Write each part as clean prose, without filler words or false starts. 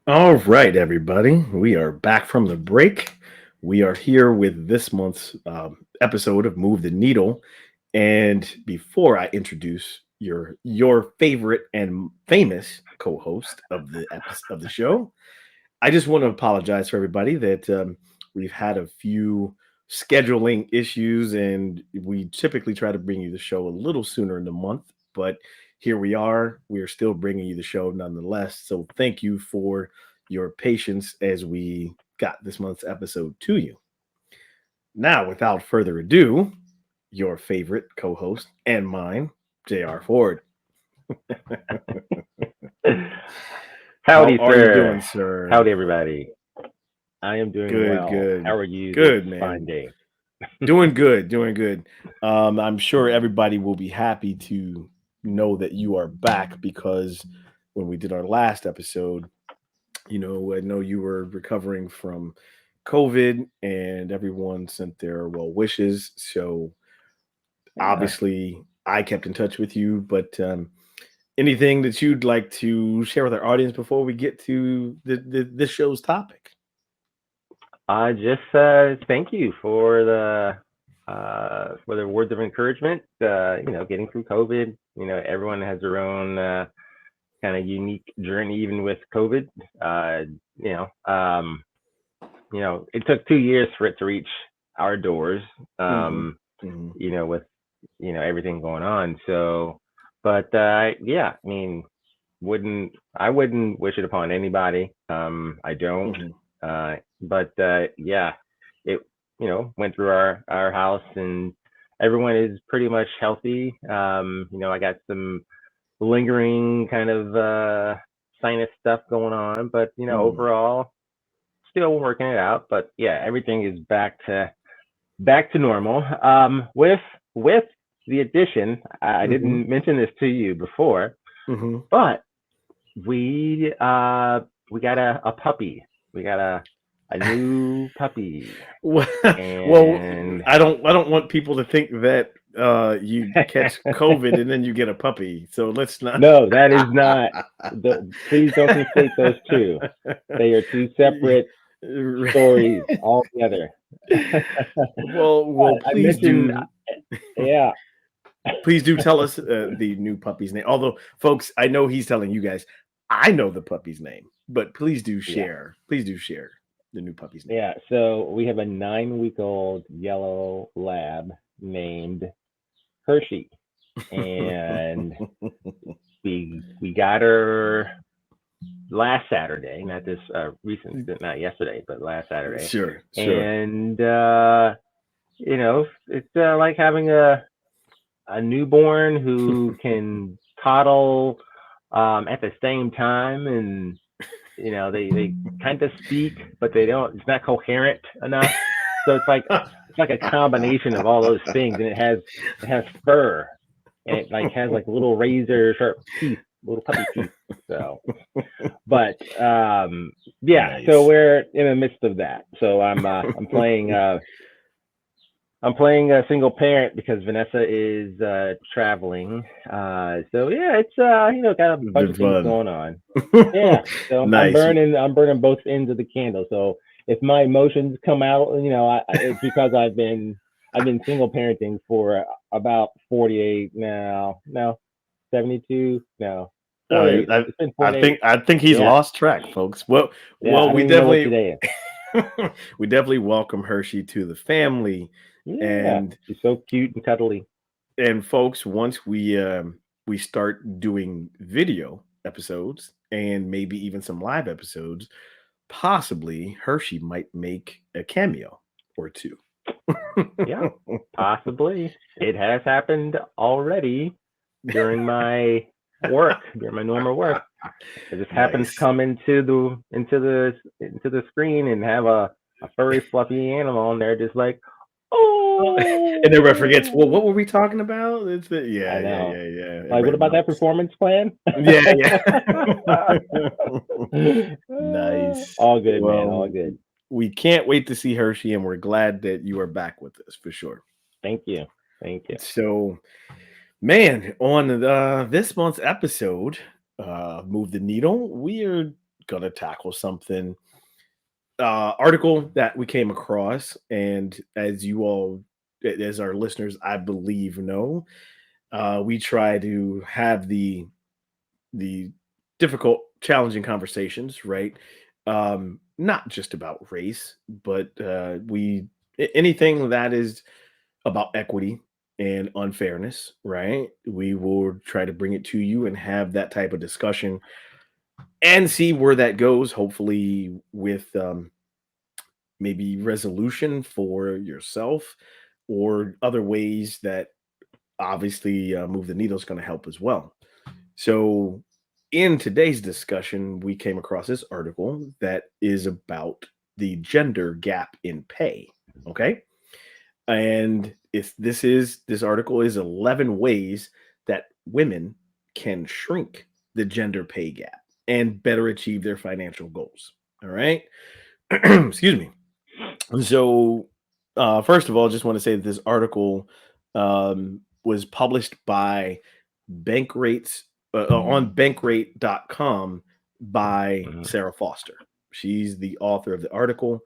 All right, everybody. We are back from the break. We are here with this month's episode of Move the Needle. And before I introduce your favorite and famous co-host of the show, I just want to apologize for everybody that we've had a few scheduling issues, and we typically try to bring you the show a little sooner in the month, but here we are. We are still bringing you the show nonetheless. So thank you for your patience as we got this month's episode to you. Now, without further ado, your favorite co-host and mine, J.R. Ford. How Howdy, are you sir. doing, sir? Howdy, everybody. I am doing Good, well. good, How are you this good, fine man. day? Doing good, doing good. I'm sure everybody will be happy to know that you are back because when we did our last episode, I know you were recovering from COVID and everyone sent their well wishes. So Yeah. obviously, I kept in touch with you, but anything that you'd like to share with our audience before we get to this show's topic? I just thank you for the words of encouragement. Getting through COVID. Everyone has their own kind of unique journey, even with COVID. Uh, you know, um, it took 2 years for it to reach our doors. Hmm. Um, Hmm. with everything going on. So, but yeah, I mean, wouldn't wish it upon anybody. I don't. Hmm. But yeah, it went through our house, and everyone is pretty much healthy. I got some lingering kind of sinus stuff going on, but Hmm. overall, still working it out. But yeah, everything is back to normal. With the addition, I Hmm. didn't mention this to you before, Hmm. but we got a puppy. We got a new puppy, Well, well, and I don't want people to think that you catch COVID and then you get a puppy. So let's not. no, that is not. Please don't conflate those two. They are two separate stories altogether. well, But I mentioned, yeah, please do tell us the new puppy's name. Although, folks, I know he's telling you guys. I know the puppy's name, but please do yeah. share. Please do share the new puppy's name. Yeah, so we have a 9-week-old yellow lab named Hershey, and we got her last Saturday, not this not yesterday, but last Saturday, Sure, sure. and it's like having a newborn who can toddle at the same time, and they kind of speak, but they don't. It's not coherent enough. So it's like a combination of all those things, and it has fur, and it like has like little razor sharp teeth, little puppy teeth. So, but yeah, so Nice. we're in the midst of that. So I'm playing a single parent because Vanessa is traveling. So yeah, it's got a bunch Been of things fun. going on. Yeah, so I'm Nice. burning both ends of the candle. So if my emotions come out, it's because I've been single parenting for about 48 now, no, 72, no, I, 48. I It's been I 48. think he's Yeah, lost track, folks. Well, yeah. I we don't even know what definitely today is. we definitely welcome Hershey to the family, Yeah, and she's so cute and cuddly. folks, once we start doing video episodes and maybe even some live episodes, possibly Hershey might make a cameo or two. Yeah, possibly. It has happened already during my normal work. I just happen to Nice. come into the screen and have a furry fluffy animal, and they're just like, And everybody forgets. Well, oh, what were we talking about? It's the yeah, I yeah, know. yeah, yeah. Like, what Everybody about that knows. performance plan? Yeah, yeah. Nice. All good, man. All Well, good. we can't wait to see Hershey, and we're glad that you are back with us for sure. Thank you. Thank you. So, man, on this month's episode, Move the Needle, we are gonna tackle something article that we came across, and as you all, as our listeners, I believe know, we try to have the difficult, challenging conversations, right? Not just about race, but anything that is about equity and unfairness, right? We will try to bring it to you and have that type of discussion and see where that goes. Hopefully, with maybe resolution for yourself or other ways that obviously Move the Needle is going to help as well. So, in today's discussion, we came across this article that is about the gender gap in pay. Okay. And if this article is 11 ways that women can shrink the gender pay gap and better achieve their financial goals. All right. Excuse me. So, first of all, just want to say that this article was published by Bankrates on bankrate.com by Mhm. Sarah Foster. She's the author of the article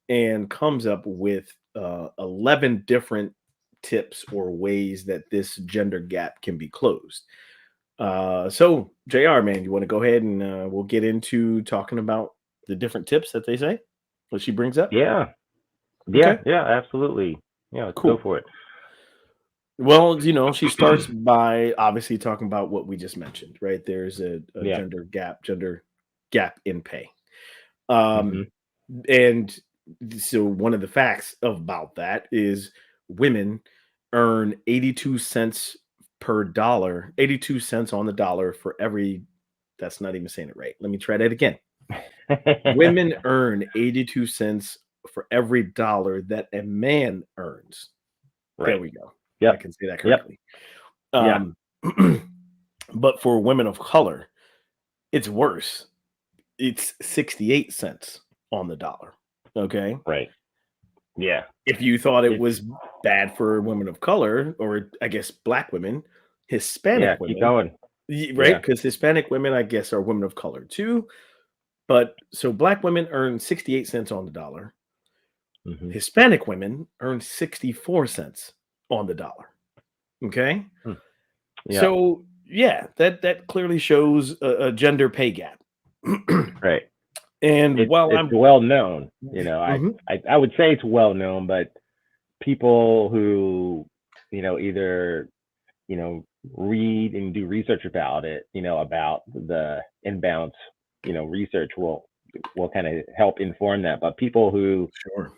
and comes up with 11 different tips or ways that this gender gap can be closed. So, JR, man, you want to go ahead and we'll get into talking about the different tips that they say, what she brings up? Yeah, Okay, yeah, absolutely. Yeah, let's go cool. for it. Well, she starts by obviously talking about what we just mentioned, right? There's a Yeah. gender gap in pay. Um, Hmm. and so one of the facts about that is women earn 82 cents per dollar, 82 cents on the dollar for every, that's not even saying it right. Let me try that again. Women earn 82 cents for every dollar that a man earns. There Right. we go. I Yep. can say that Yep. correctly. Yeah. Um, but for women of color, it's worse. It's 68 cents on the dollar. Okay. Right. Yeah. If you thought it It's was bad for women of color, or I guess black women, yeah. Hispanic Keep women, going. right? Yeah. Because Hispanic women, I guess, are women of color too. But so black women earn 68 cents on the dollar. Hmm. Hispanic women earn 64 cents on the dollar. Okay. Yeah. So yeah, that clearly shows a gender pay gap. Right. And while It's I'm well known. Mhm. I would say it's well known, but people who either read and do research about it, about the inbound, research will kind of help inform that. But people who Sure.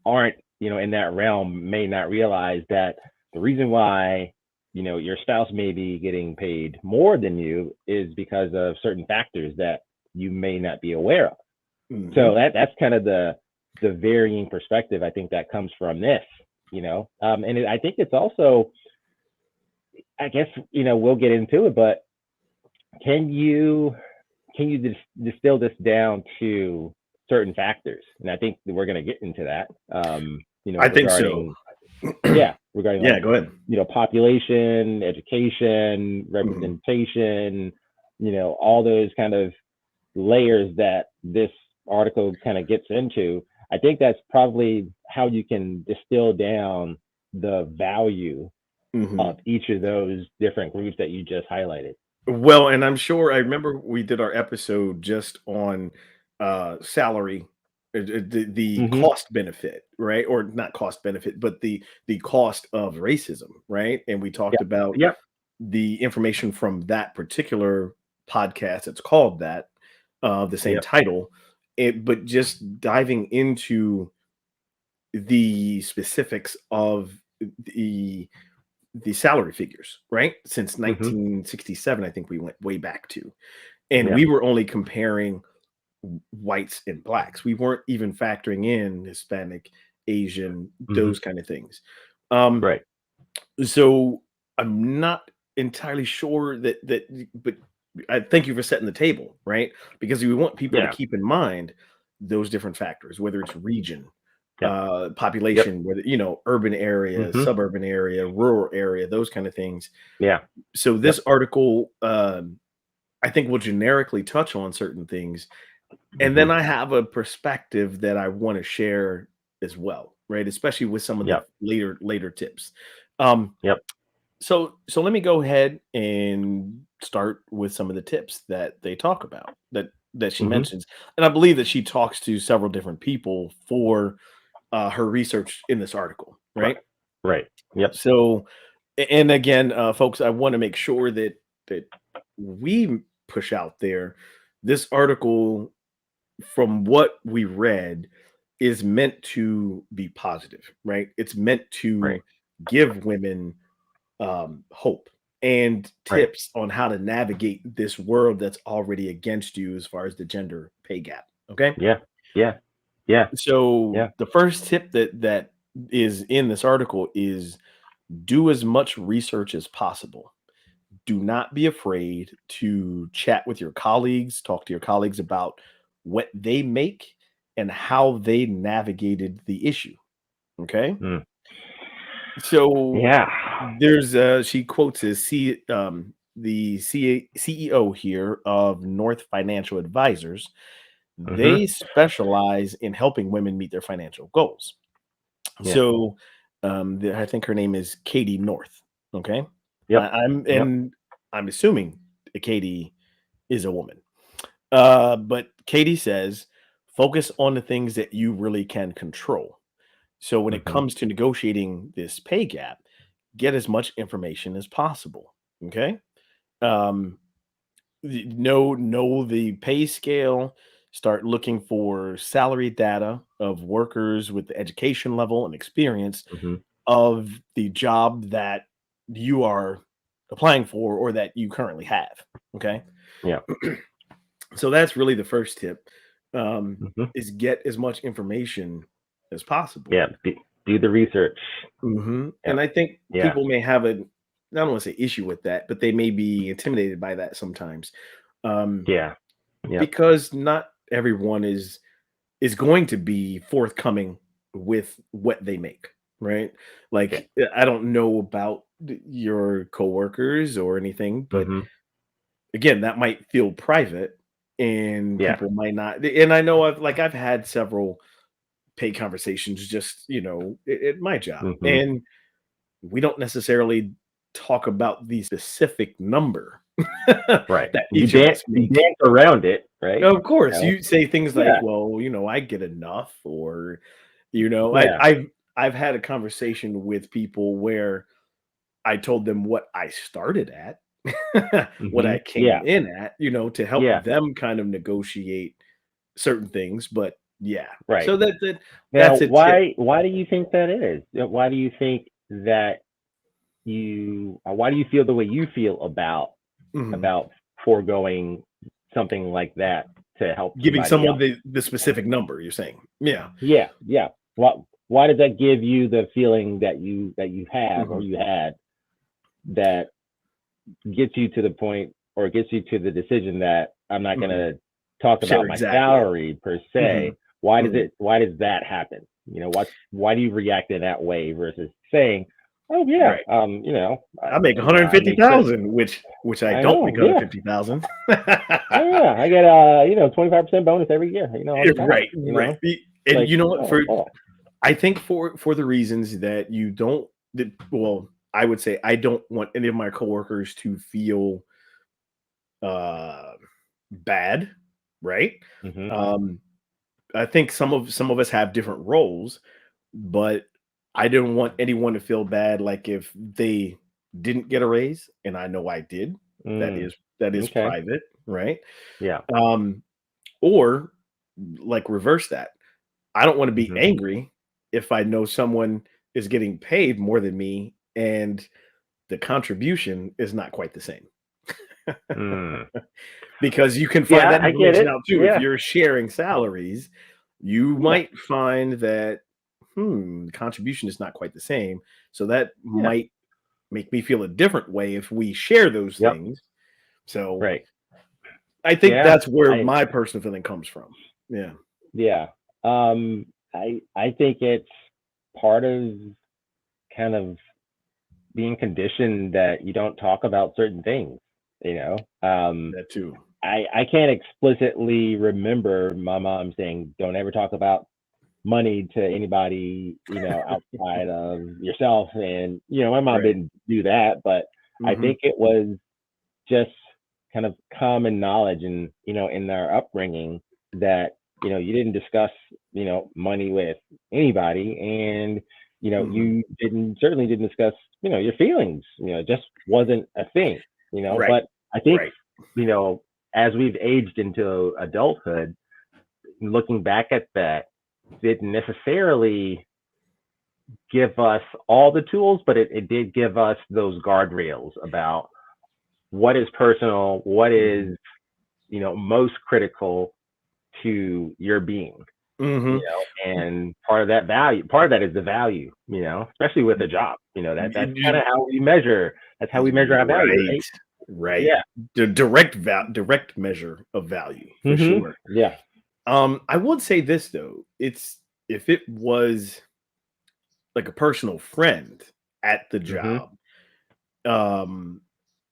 aren't, in that realm may not realize that the reason why, your spouse may be getting paid more than you is because of certain factors that you may not be aware of. So Mhm. that's kind of the varying perspective I think that comes from this, I think it's also, I guess, we'll get into it, but can you distill this down to certain factors? And I think that we're going to get into that. I think so. Regarding regarding Yeah, like go ahead. population, education, Mhm. representation, all those kind of layers that this article kind of gets into. I think that's probably how you can distill down the value Mhm. of each of those different groups that you just highlighted. Well, and I'm sure I remember we did our episode just on salary, the Hmm. cost benefit, right? Or not cost benefit, but the cost of racism, right? And we Yeah. talked about Yep. the information from that particular podcast. It's called that, the same Yep. title. But just diving into the specifics of the the salary figures, right? Since Hmm. 1967, I think we went way back to, and Yeah. we were only comparing whites and blacks. We weren't even factoring in Hispanic, Asian, Hmm. those kind of things. Um, Right. so I'm not entirely sure but I thank you for setting the table, right? Because we want people to Yeah. keep in mind those different factors, whether it's region, Yep. Yep. population, whether urban area, Hmm. suburban area, rural area, those kind of things. Yeah. So this Yep. article I think will generically touch on certain things, and then Hmm. I have a perspective that I want to share as well, right? Especially with some of the Yep. later tips. Um, Yep. so let me go ahead and start with some of the tips that they talk about that she Hmm. mentions, and I believe that she talks to several different people for her research in this article, Right. right? Right. Yep. So, and again, folks, I want to make sure that we push out there this article from what we read is meant to be positive, right? It's meant Right. to give women hope and Right. tips on how to navigate this world that's already against you as far as the gender pay gap. Okay. Yeah. Yeah. Yeah. So Yeah. the first tip that is in this article is do as much research as possible. Do not be afraid to chat with your colleagues, talk to your colleagues about what they make and how they navigated the issue. Okay. Mm. So Yeah. there's she quotes the CEO here of North Financial Advisors. Hmm. They specialize in helping women meet their financial goals. Yeah. So I think her name is Katie North. Okay. Yep. Yep. I'm assuming Katie is a woman. But Katie says focus on the things that you really can control. So when it Hmm. comes to negotiating this pay gap, get as much information as possible. Okay. Um, know the pay scale. Start looking for salary data of workers with the education level and experience Hmm. of the job that you are applying for or that you currently have. Okay. Yeah. So that's really the first tip, Hmm. is get as much information as possible. Yeah. Do the research. And Yep. I think Yeah. people may have a, I don't want to say issue with that, but they may be intimidated by that sometimes, um, Yeah. Yep. because not everyone is going to be forthcoming with what they make, right? Yeah. Like I don't know about your coworkers or anything, but Hmm. again, that might feel private and Yeah. people might not. And I know I've had several pay conversations just, at my job. Hmm. And we don't necessarily talk about the specific number Right. that each of us You make. dance around it, right? Of You course, know? you say things like, Yeah. "Well, I get enough," or, Yeah. I've had a conversation with people where I told them what I started at, what Hmm. I came Yeah. in at, to help Yeah. them kind of negotiate certain things, but yeah. Right. So Now, that's a tip. why do you think that is? Why do you think that why do you feel the way you feel Mhm. about foregoing something like that to help Giving somebody someone else? the specific number, you're saying. Yeah. Yeah, yeah. Why does that give you the feeling that you have or Mhm. you had that gets you to the point or gets you to the decision that I'm not Mhm. gonna talk Sure, about my exactly. salary per Mhm. se? Mhm. Why does that happen? Why do you react in that way versus saying, oh yeah, Right. I make I make certain 150,000, which I I don't know, make yeah. 150,000. Oh yeah, I get 25% bonus every year. All the time. Right, right. It's And like, you know what? oh, oh. I think for the reasons that you don't that well, I would say I don't want any of my coworkers to feel uh bad, right? Hmm. Um I think some of us have different roles, but I didn't want anyone to feel bad like if they didn't get a raise and I know I did. That Mm, is that is okay. private, right? Yeah. Um or like reverse that. I don't want to be Hmm. angry if I know someone is getting paid more than me and the contribution is not quite the same. Mm. Because you can find Yeah, that I get information it. out too. If Yeah. you're sharing salaries, you Yeah. might find that, the contribution is not quite the same. So that Yeah. might make me feel a different way if we share those Yep. things. So Right. I think Yeah. that's where I my personal feeling comes from. Yeah. Yeah. I think it's part of kind of being conditioned that you don't talk about certain things. You know, That too. I can't explicitly remember my mom saying, "Don't ever talk about money to anybody, outside of yourself." And my mom Right. didn't do that, but I Hmm. think it was just kind of common knowledge and in their upbringing that you didn't discuss money with anybody, and Hmm. you didn't certainly didn't discuss your feelings. It just wasn't a thing. Right. But I think Right. you know as we've aged into adulthood, looking back at that, didn't necessarily give us all the tools, but it did give us those guardrails about what is personal, what Hmm. is most critical to your being, Hmm. and part of that is the value, especially with a job, that's kind of how we measure, that's how we measure our value, Right. right? Right. Yeah. The direct measure of value for Hmm. sure. Yeah. I would say this though. It's if it was like a personal friend at the Hmm. job, um,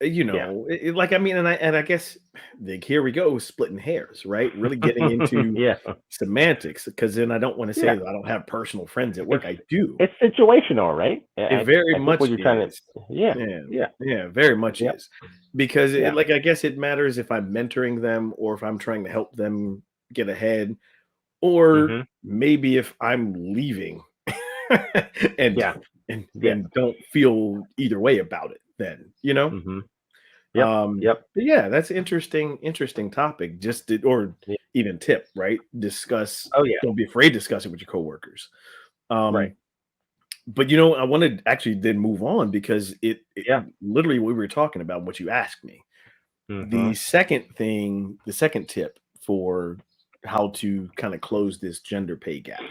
Yeah. like I mean, and I guess like here we go, splitting hairs, right? Really getting into Yeah. semantics because then I don't want to say Yeah. that I don't have personal friends at it's work. I do. it's situational, right? It very I think what much you're trying to, is. yeah. Yeah, Yeah. yeah, very much Yep. is. Because Yeah. like I guess it matters if I'm mentoring them or if I'm trying to help them get ahead, or Hmm. maybe if I'm leaving and Yeah. don't Yeah. and don't feel either way about it then, you know? Hmm. Yep. Yep. But yeah, that's interesting topic. Or Yeah. even tip, right? Discuss, Oh yeah. don't be afraid to discuss it with your coworkers. Right. Um, but I want to actually then move on because it Yeah. literally what we were talking about, what you asked me. Hmm. The second tip for how to kind of close this gender pay gap.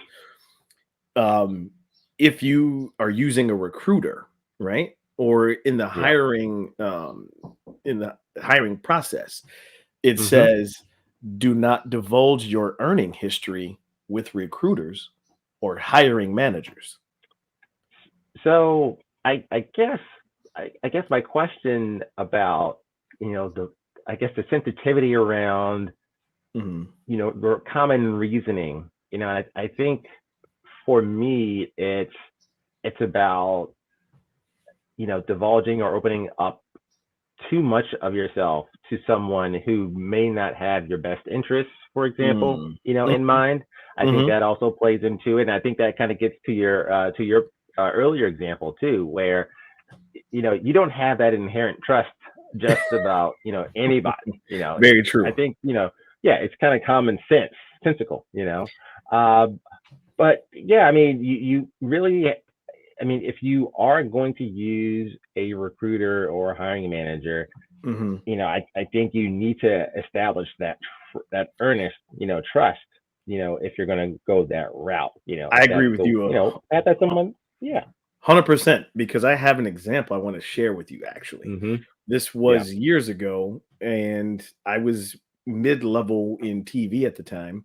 Um, if you are using a recruiter, right? Or Yeah. in the hiring process, it Hmm. says do not divulge your earning history with recruiters or hiring managers. So I guess my question about the I guess the sensitivity around Mhm. the common reasoning. I think for me it's about divulging or opening up too much of yourself to someone who may not have your best interests, for example, Mm. in mind. I think Mhm. that also plays into it, and I think that kind of gets to your earlier example too, where you don't have that inherent trust just about anybody. Very I true. think yeah, it's kind of common sense, sensical. Uh, but yeah, I mean, you really, I mean, if you are going to use a recruiter or a hiring manager, Mhm. I think you need to establish that earnest, trust, if you're going to go that route, I agree with you that someone, yeah. 100% because I have an example I want to share with you actually. Hmm. This Yeah. was years ago and I was mid-level in TV at the time.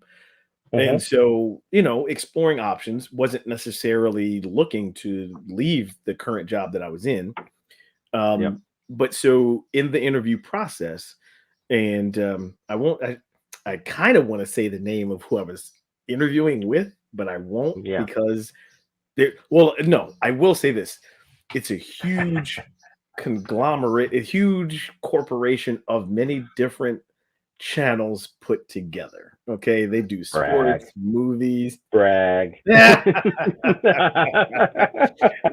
And Uh-huh. so, exploring options, wasn't necessarily looking to leave the current job that I was in. Yep. But so in the interview process, and I kind of want to say the name of who I was interviewing with, but I won't Yeah. because well, no, I will say this. It's a huge conglomerate, a huge corporation of many different channels put together. Okay, they do Brag. sports, movies. Brag.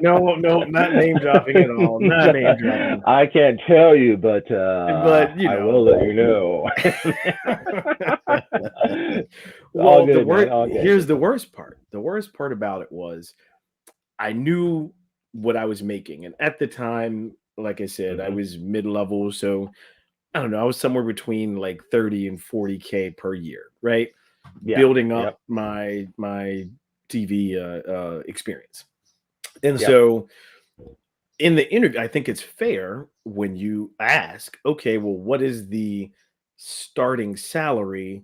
No, no, not name dropping at all. Not name dropping. I can't tell you, but But I will let you know. All well, the good, man. word All good. here's the worst part. The worst part about it was I knew what I was making. And at the time, like I said, I Hmm. was mid-level. So I don't know, I was somewhere between like 30 and 40K per year, right? Yeah. Building up Yep. my TV experience. And Yep. so in the interview, I think it's fair when you ask, okay, well, what is the starting salary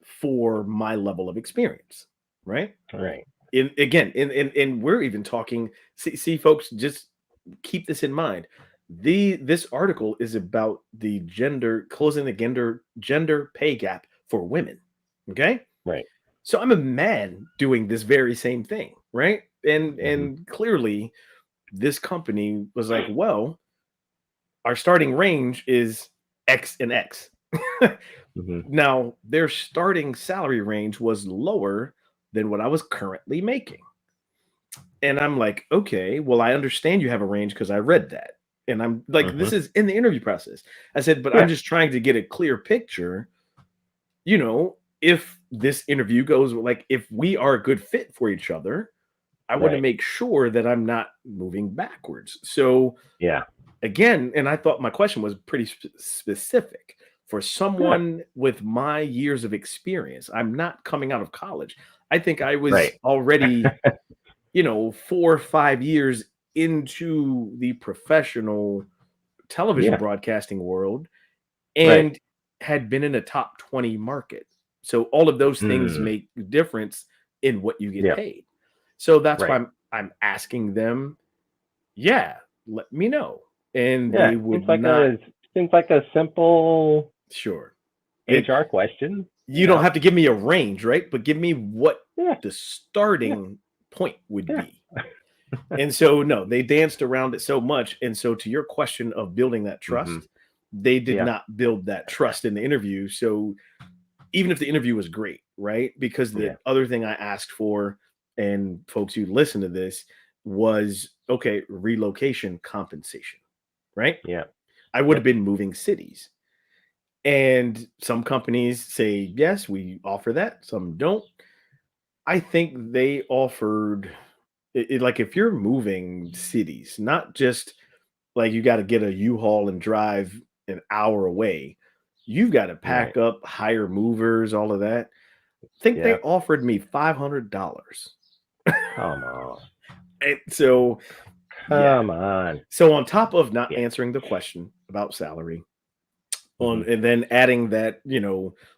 for my level of experience? Right. Right. In again, and we're even talking, see, folks, just keep this in mind. this article is about the closing the gender pay gap for women. Okay. Right. So I'm a man doing this very same thing, right? And Hmm. and clearly this company was like, well, our starting range is X and X. Hmm. Now, their starting salary range was lower than what I was currently making. And I'm like, okay, well, I understand you have a range because I read that. And I'm like, Hmm. this is in the interview process. I said, but I'm Yeah. just trying to get a clear picture, if this interview goes, like, if we are a good fit for each other, I want to Right. make sure that I'm not moving backwards. So Yeah. again, and I thought my question was pretty specific for Good. someone with my years of experience. I'm not coming out of college. I think I was Right. already, 4 or 5 years into the professional television Yeah. broadcasting world Right. and had been in a top 20 market. So all of those things Mm. make difference in what you get Yeah. paid. So that's why Right. I'm asking them, yeah, let me know. And Yeah. they Seems would like not. a simple Sure. It HR question. You don't have to give me a range, right? But give me what Yeah. the Yeah. starting point would Yeah. be. And so no, they danced around it so much. And so to your question of building that Hmm. trust, they did Yeah. not build that trust in the interview. So even if the interview was great, right? Because the Yeah. other thing I asked for, and folks who listen to this, was okay, relocation compensation, right? Yeah. I would have Yep. been moving cities. And some companies say, yes, we offer that. Some don't. I think they offered like if you're moving cities, not just like you got to get a U-Haul and drive an hour away. You've got to Right. pack up, hire movers, all of that. Think they Yeah. offered me $500. Come on. And so, yeah. Come on. So on top of not Yeah. answering the question about salary, Hmm. and then adding that,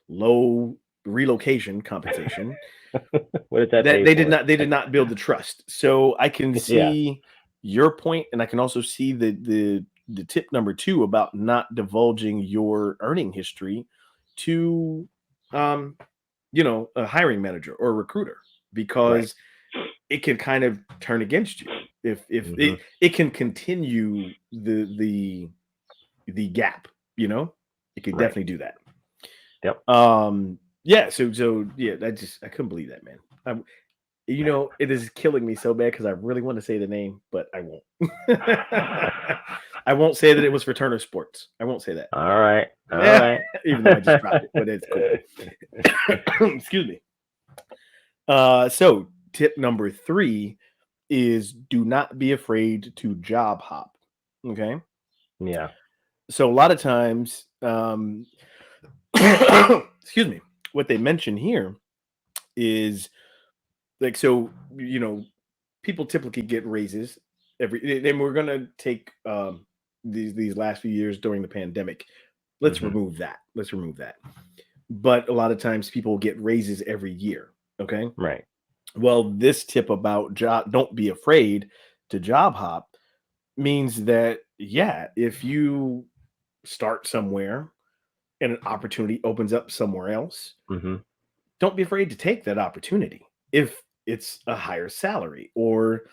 low relocation compensation, What does that that pay they did for? not they did not build the trust. So I can Yeah. see your point, and I can also see the tip number two about not divulging your earning history to um a hiring manager or a recruiter, Right. because it can kind of turn against you if Hmm. it can continue the gap, it can Right. definitely do that. Yep. Yeah, so yeah, I couldn't believe that, man. It is killing me so bad because I really want to say the name, but I won't. I won't say that it was for Turner Sports. I won't say that. All right. All Yeah, right. even though I just dropped it, but it's cool. Excuse me. So tip number three is do not be afraid to job hop. Okay. Yeah. So a lot of times, excuse me, what they mention here is like, so, people typically get raises and we're going to take these last few years during the pandemic. Hmm. Let's remove that. But a lot of times people get raises every year. Okay. Right. Well, this tip about job, don't be afraid to job hop, means that, yeah, if you start somewhere and an opportunity opens up somewhere else, Hmm. don't be afraid to take that opportunity if it's a higher salary or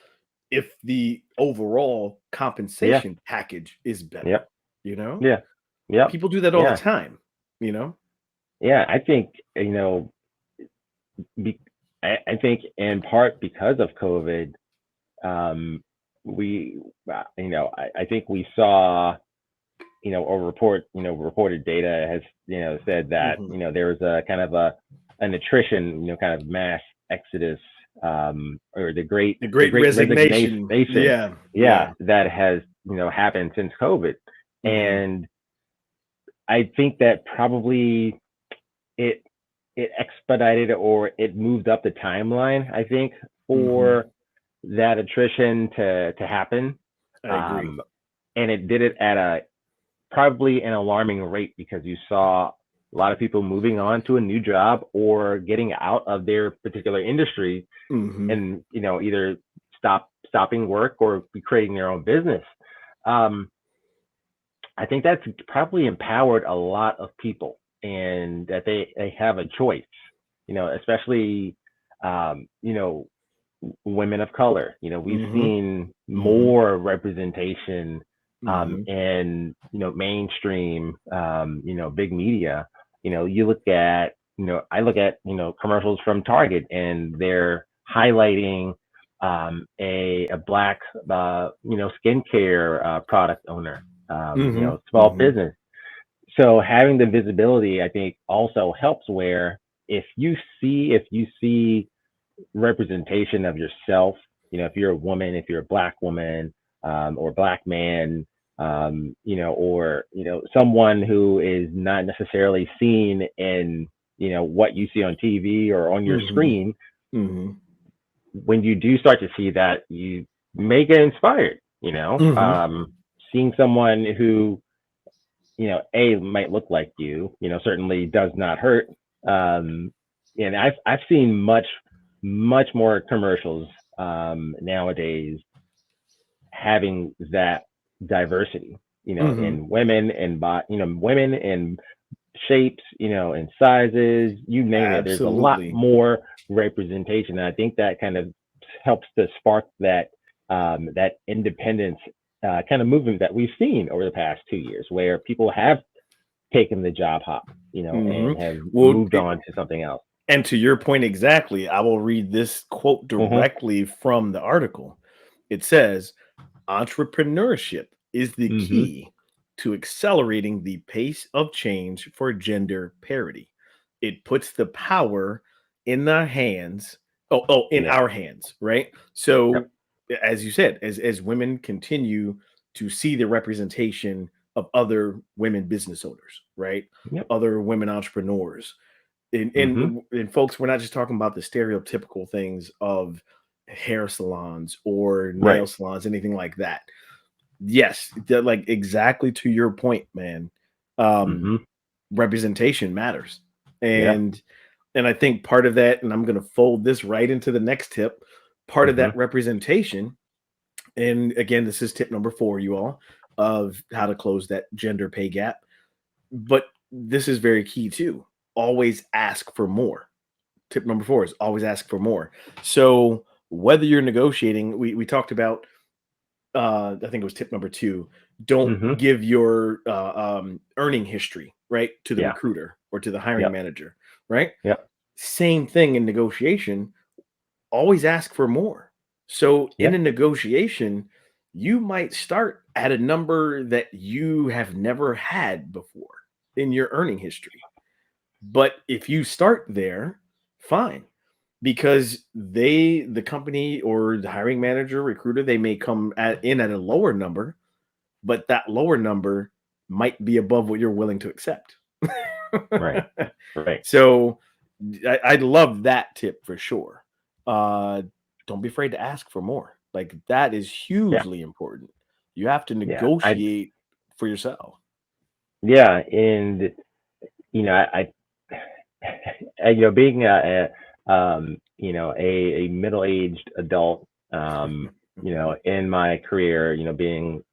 if the overall Yeah. compensation package is better, Yep. you know? Yeah. Yep. People do that all the Yeah. time, you know? Yeah. I think, be, I think in part because of COVID, um, we, I think we saw, reported data has, said that, Mhm. there was a kind of an attrition, kind of mass exodus, or The the great great resignation. resignation, Yeah, yeah, yeah. that has, happened since COVID. Mhm, And I think that probably it it expedited or it moved up the timeline, I think, mhm. for that attrition to happen. I agree. Um, and it did it at a probably an alarming rate because you saw a lot of people moving on to a new job or getting out of their particular industry Mhm. and either stopping work or be creating their own business. Um, I think that's probably empowered a lot of people, and that they have a choice, especially, you know, women of color. We've Mm-hmm. seen Mm-hmm. more representation Mm-hmm. in, mainstream, big media. You look at, I look at, commercials from Target, and they're highlighting a black, skincare product owner, Mm-hmm. small Mm-hmm. business. So having the visibility, I think, also helps, where if you see representation of yourself, if you're a woman, if you're a black woman, or black man, or someone who is not necessarily seen in, what you see on TV or on your Mm-hmm. screen. Mm-hmm. When you do start to see that, you may get inspired. Mm-hmm. Seeing someone who, a might look like certainly does not hurt. um and I've seen much more commercials nowadays having that diversity, Mm-hmm. in women, and women in shapes, and sizes, you name it. There's a lot Absolutely. more representation, and I think that kind of helps to spark that independence kind of movement that we've seen over the past 2 years, where people have taken the job hop, Mm-hmm. and have Well, moved on to something else. and to your point exactly, I will read this quote Hmm. directly from the article. It says, entrepreneurship is the Hmm. key to accelerating the pace of change for gender parity. It puts the power in the hands, in Yeah. our hands, right? Yep. So, as you said, as women continue to see the representation of other women business owners, right? Yep. Other women entrepreneurs, and Hmm. and and folks, we're not just talking about the stereotypical things of hair salons or nail Right. salons, anything like that. Yes, like exactly to your point, man. Hmm. Representation matters, Yeah. and I think part of that, and I'm going to fold this right into the next tip. Part of Hmm. that representation, and again, this is tip number 4, you all, of how to close that gender pay gap. But this is very key too. Always ask for more. Tip number 4 is always ask for more. So whether you're negotiating, we talked about, I think it was tip number 2, don't Hmm. give your earning history, right, to the Yeah. recruiter or to the hiring Yep. manager, right? Yep. Same thing in negotiation, always ask for more. So in Yeah. a negotiation, you might start at a number that you have never had before in your earning history. But if you start there, fine, because the company or the hiring manager, recruiter, they may come in at a lower number, but that lower number might be above what you're willing to accept. Right. Right. So I love that tip for sure. Uh, don't be afraid to ask for more. Like that is Yeah. hugely important. You have to Yeah. I negotiate for yourself. Yeah, and I being a middle-aged adult, in my career, being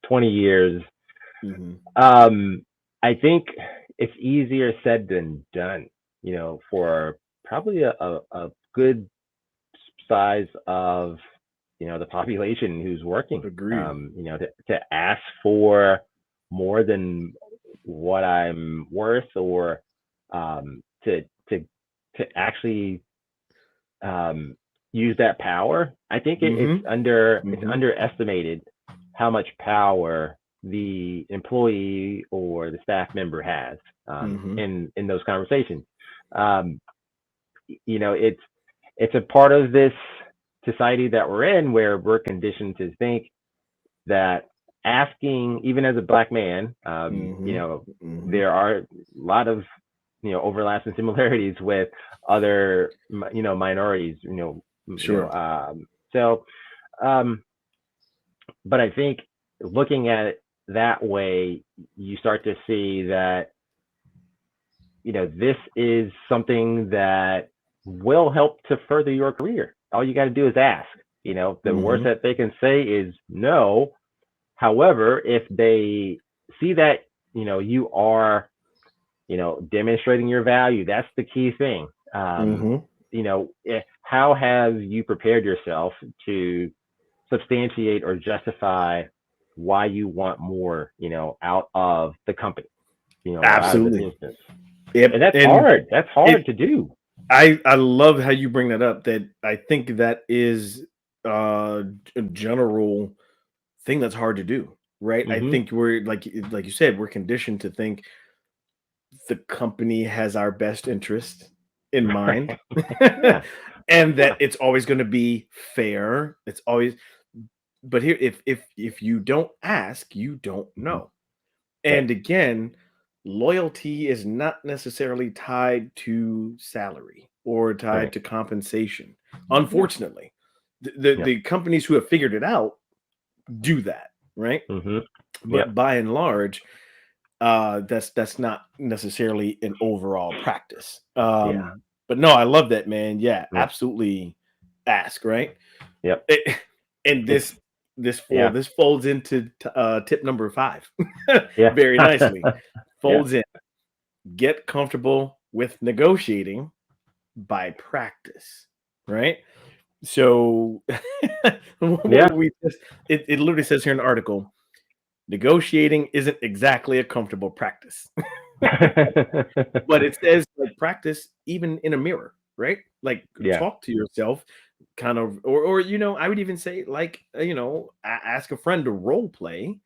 20 years, Mhm. um, I think it's easier said than done. For probably a good size of the population who's working, Agreed. to ask for more than what I'm worth, or to actually um, use that power. I think it's Mhm. it's Mhm. underestimated how much power the employee or the staff member has, Mhm. in those conversations. Um, it's a part of this society that we're in, where we're conditioned to think that asking, even as a black man, Mhm. Mhm. there are a lot of overlaps and similarities with other minorities. Sure. So, um, but I think looking at it that way, you start to see that this is something that will help to further your career. All you got to do is ask. The worst Mhm. that they can say is no. However, if they see that, you are, demonstrating your value. That's the key thing. Mm-hmm. How have you prepared yourself to substantiate or justify why you want more, out of the company, or out of the Absolutely. business? And Yep. that's And hard. That's hard it to do. I love how you bring that up. That I think that is a general thing that's hard to do, right? I Hmm. think we're like you said, we're conditioned to think the company has our best interest in mind. Yeah. And that Yeah. it's always going to be fair. It's always but here if you don't ask, you don't Hmm. know. Right. And again, loyalty is not necessarily tied to salary or tied Right. to compensation. Yeah. Unfortunately, the Yeah. the companies who have figured it out do that, right? Hmm. But Yep. by and large, that's not necessarily an overall practice. Yeah. But no, I love that, man. Yeah, Yeah. absolutely. Ask, right? Yep. It- and It's yeah. this folds into tip number 5 Yeah. very nicely. Yeah. Folds in. Get comfortable with negotiating by practice, right? So Yeah. what we just it literally says here in the article, negotiating isn't exactly a comfortable practice. But it says like practice even in a mirror, right? Like Yeah. talk to yourself kind of or I would even say like ask a friend to role play,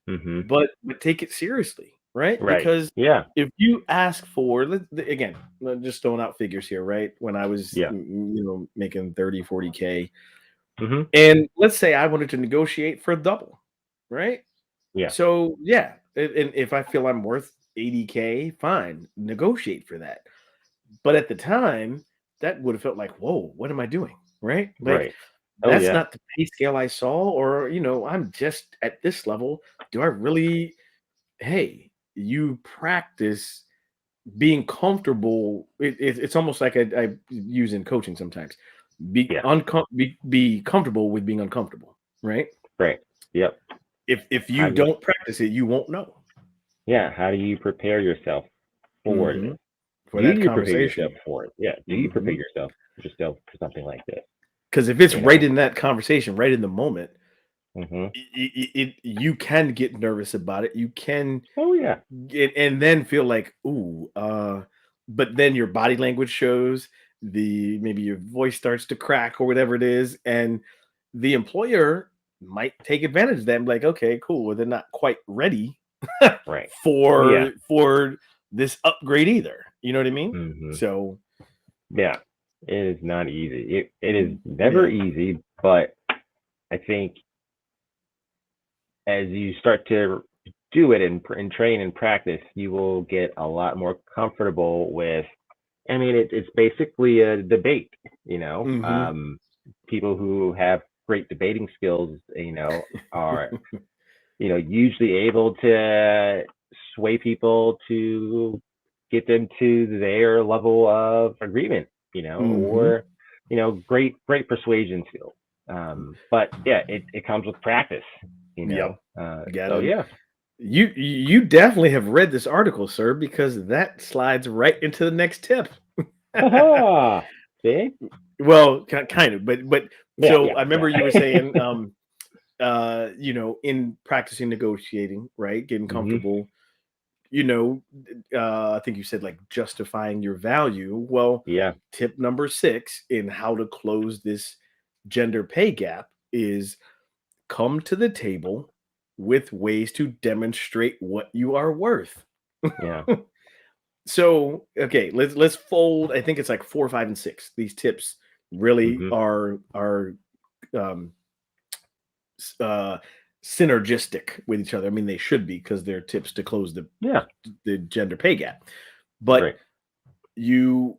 Hmm. but take it seriously, right? Right. Because Yeah. if you ask for again, just throwing out figures here, right? When I was Yeah. making 30, 40K, Hmm. and let's say I wanted to negotiate for a double, right? Yeah. So yeah, and if I feel I'm worth 80K, fine, negotiate for that. But at the time, that would have felt like, whoa, what am I doing? Right? Like Right. Oh that's yeah. not the pay scale I saw, or I'm just at this level. Do I really hey, you practice being comfortable. It's almost like I use in coaching sometimes. Yeah. Be comfortable with being uncomfortable, right? Right. Yep. If How you do you, don't practice it, you won't know. yeah, how do you prepare yourself for Mhm. this? For Do that you prepare yourself conversation. for it? Yeah. Do you prepare Mhm. yourself for something like this? Because if it's You right know? in that conversation, right in the moment, Hmm. you can get nervous about it. You can Oh yeah. get and then feel like, ooh, but then your body language shows maybe your voice starts to crack or whatever it is, and the employer might take advantage of that and be like, okay, cool. Well, they're not quite ready Right. Oh yeah. for this upgrade either. You know what I mean? Hmm. So Yeah. It is not easy. It is never yeah. easy, but I think as you start to do it and train and practice, you will get a lot more comfortable with. I mean, it's basically a debate. Hmm. People who have great debating skills, are usually able to sway people to get them to their level of agreement. Hmm. Or great persuasion skills. But yeah, it comes with practice. Yep. So Gotta yeah. you definitely have read this article, sir, because that slides right into the next tip. Haha. See? Well, kind of, but Yeah, so yeah, I remember you were yeah. saying, in practicing negotiating, right, getting Hmm. comfortable, you know, I think you said like justifying your value. Well, Yeah. tip number 6 in how to close this gender pay gap is come to the table with ways to demonstrate what you are worth. Yeah. So, okay, let's fold. I think it's like 4, 5, and 6. These tips really Hmm. are um, uh, synergistic with each other. I mean, they should be because they're tips to close Yeah. the gender pay gap. But Right. you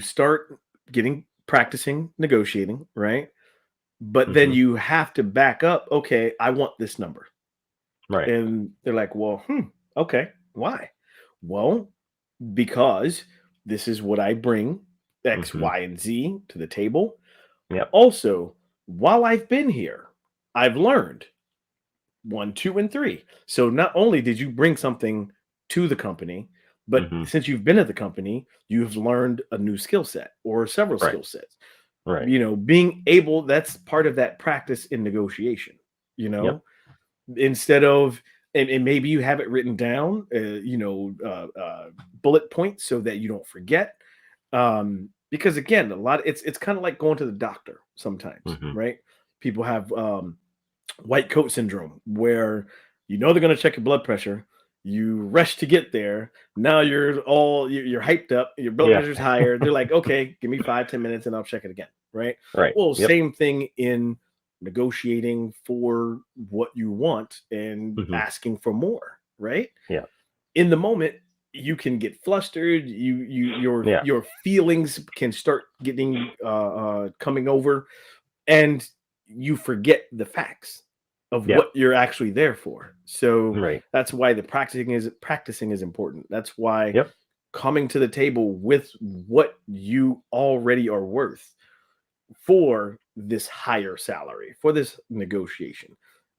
start getting practicing negotiating, right? But then Hmm. you have to back up. Okay, I want this number. Right. And they're like, well, okay, why? Well, because this is what I bring X, Hmm. Y, and Z to the table. Yep. Also, while I've been here, I've learned 1, 2, and 3. So not only did you bring something to the company, but Hmm. since you've been at the company, you've learned a new skill set or several Right. skill sets. Right. Being able, that's part of that practice in negotiation, you Yep. know, instead of, and maybe you have it written down, bullet points so that you don't forget. Because again, it's kind of like going to the doctor sometimes, Hmm. right? People have white coat syndrome where they're going to check your blood pressure. You rush to get there. Now you're hyped up. Your blood Yeah. pressure's higher. They're like, okay, give me 5-10 minutes and I'll check it again. Right. Right. Well, Yep. same thing in negotiating for what you want and Hmm. asking for more. Right. Yeah. In the moment, you can get flustered. Yeah. Your feelings can start getting coming over, and you forget the facts of Yeah. what you're actually there for. So Right. that's why the practicing is important. That's why Yep. coming to the table with what you already are worth for this higher salary, for this negotiation.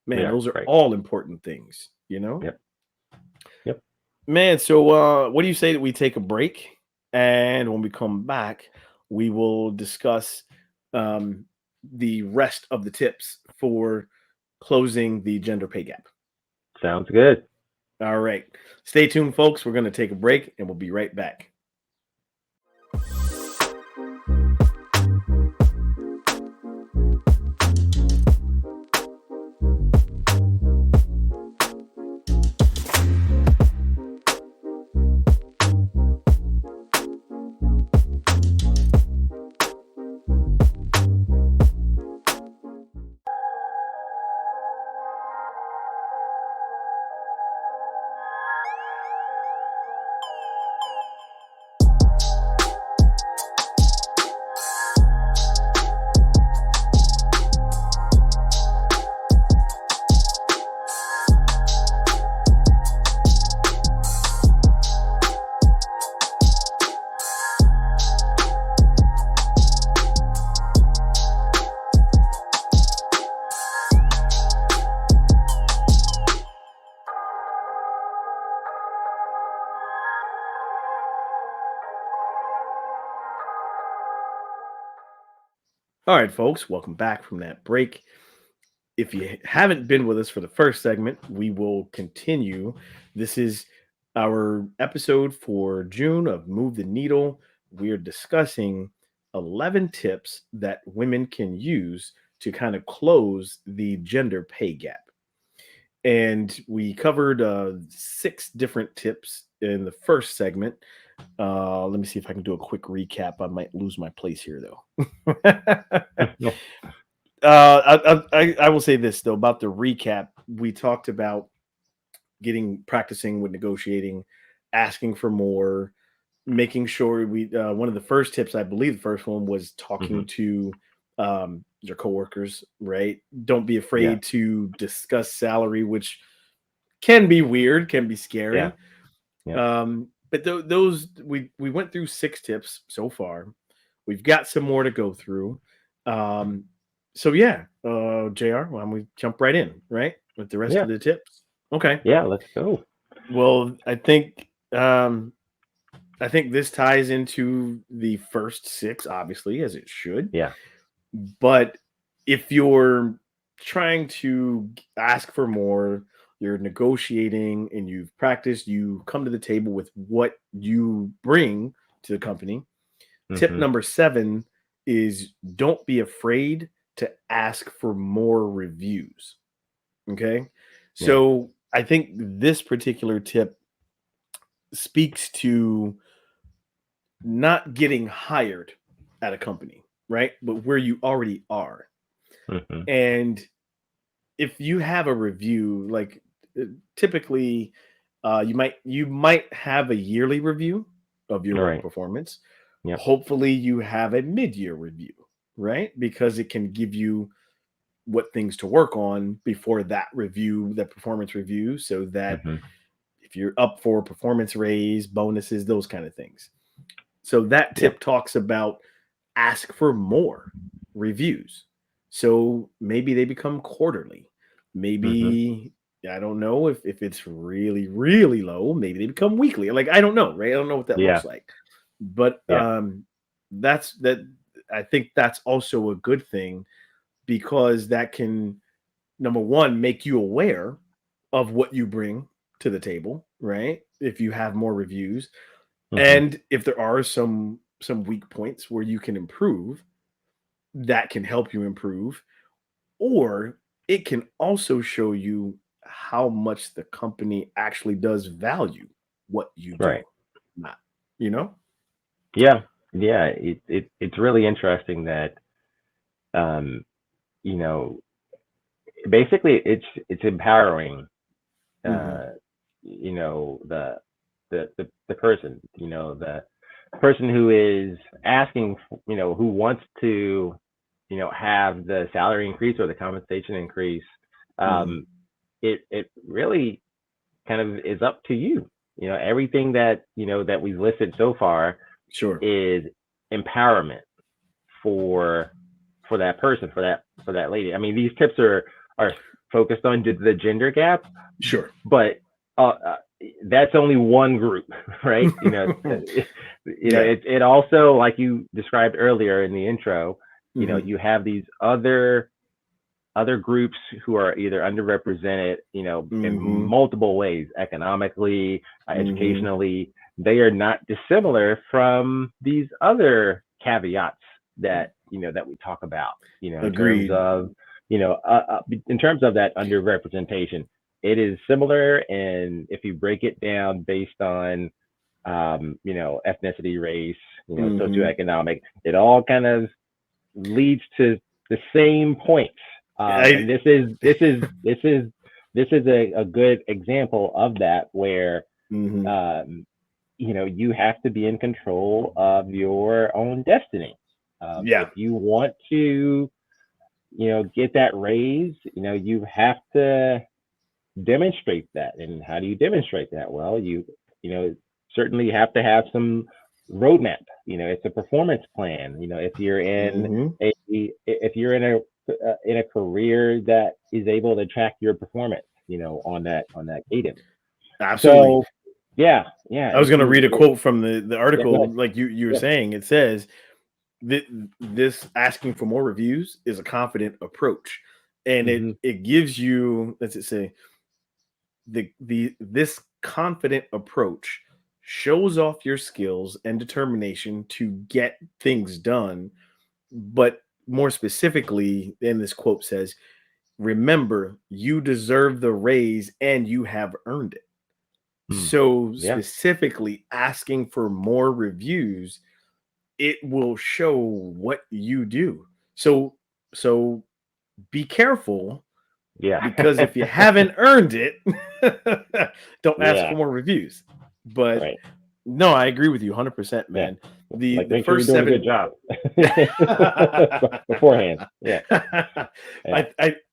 Man, Yeah. those are Right. all important things, you know? Yep. Yep. Man, so what do you say that we take a break? And when we come back, we will discuss um, the rest of the tips for closing the gender pay gap. Sounds good. All right. Stay tuned, folks. We're going to take a break and we'll be right back. All right, folks, welcome back from that break. If you haven't been with us for the first segment, we will continue. This is our episode for June of Move the Needle. We are discussing 11 tips that women can use to kind of close the gender pay gap. And we covered 6 different tips in the first segment. Let me see if I can do a quick recap. I might lose my place here, though. I will say this though about the recap. We talked about practicing with negotiating, asking for more, making sure we. One of the first tips, I believe, the first one was Hmm. talking to your coworkers. Right? Don't be Yeah. afraid to discuss salary, which can be weird, can be Yeah. scary. Yep. But those we went through 6 tips so far. We've got some more to go through. Um, so yeah, Jr. Why don't we jump right in, right, with the rest Yeah. of the tips? Okay. Yeah. Let's go. Well, I think this ties into the first 6, obviously, as it should. Yeah. But if you're trying to ask for more, you're negotiating and you've practiced, you come to the table with what you bring to the company. Tip Hmm. number 7 is don't be afraid to ask for more reviews. Okay. Yeah. So I think this particular tip speaks to not getting hired at a company, right? But where you already are. Hmm. And if you have a review, like typically you might have a yearly review of your work Right. performance. Yep. Hopefully you have a mid-year review, right? Because it can give you what things to work on before that review, that performance review, so that Hmm. if you're up for performance raise, bonuses, those kind of things. So that Yep. tip talks about ask for more reviews. So maybe they become quarterly. Hmm. Maybe I don't know if it's really, really low. Maybe they become weekly. Like, I don't know, right? I don't know what that Yeah. looks like. But Yeah. that's that. I think that's also a good thing because that can, number one, make you aware of what you bring to the table, right? If you have more reviews, Hmm. and if there are some weak points where you can improve, that can help you improve, or it can also show you how much the company actually does value what you do. Right. Not, you know? Yeah. Yeah. It's really interesting that, um, you know, basically it's empowering, Hmm. uh, you know, the person, you know, the person who is asking, you know, who wants to, you know, have the salary increase or the compensation increase. Hmm. Um, it really kind of is up to you. You know, everything that, you know, that we've listed so far Sure. is empowerment for that person, for that lady. I mean, these tips are focused on the gender gap, Sure. but that's only one group, right? You know, Yeah. it also, like you described earlier in the intro, you know, Hmm. you have these other groups who are either underrepresented, you know, in Hmm. multiple ways, economically, Hmm. educationally. They are not dissimilar from these other caveats that, you know, that we talk about, you know, Agreed. in terms of that underrepresentation. It is similar, and if you break it down based on, you know, ethnicity, race, you know, Hmm. socioeconomic, it all kind of leads to the same points. I. And this is a good example of that, where, Hmm. um, you know, you have to be in control of your own destiny. If Yeah. you want to, you know, get that raise, you know, you have to demonstrate that. And how do you demonstrate that? Well, you know, certainly have to have some roadmap. You know, it's a performance plan. You know, Hmm. if you're in a career that is able to track your performance, you know, on that cadence. Absolutely. So yeah, yeah, I was going to read a quote from the yeah, go article, ahead. like you were Yeah. saying. It says that this asking for more reviews is a confident approach, and Hmm. it gives you, let's it say, the this confident approach shows off your skills and determination to get things done. But more specifically, in this quote says, remember, you deserve the raise and you have earned it. Hmm. So Yeah. specifically asking for more reviews, it will show what you do. So be careful, Yeah. because if you haven't earned it, don't ask for Yeah. more reviews. But Right. no, I agree with you 100%, Yeah. man. Like, The make sure you're first doing a good 7 job beforehand. Yeah. Yeah.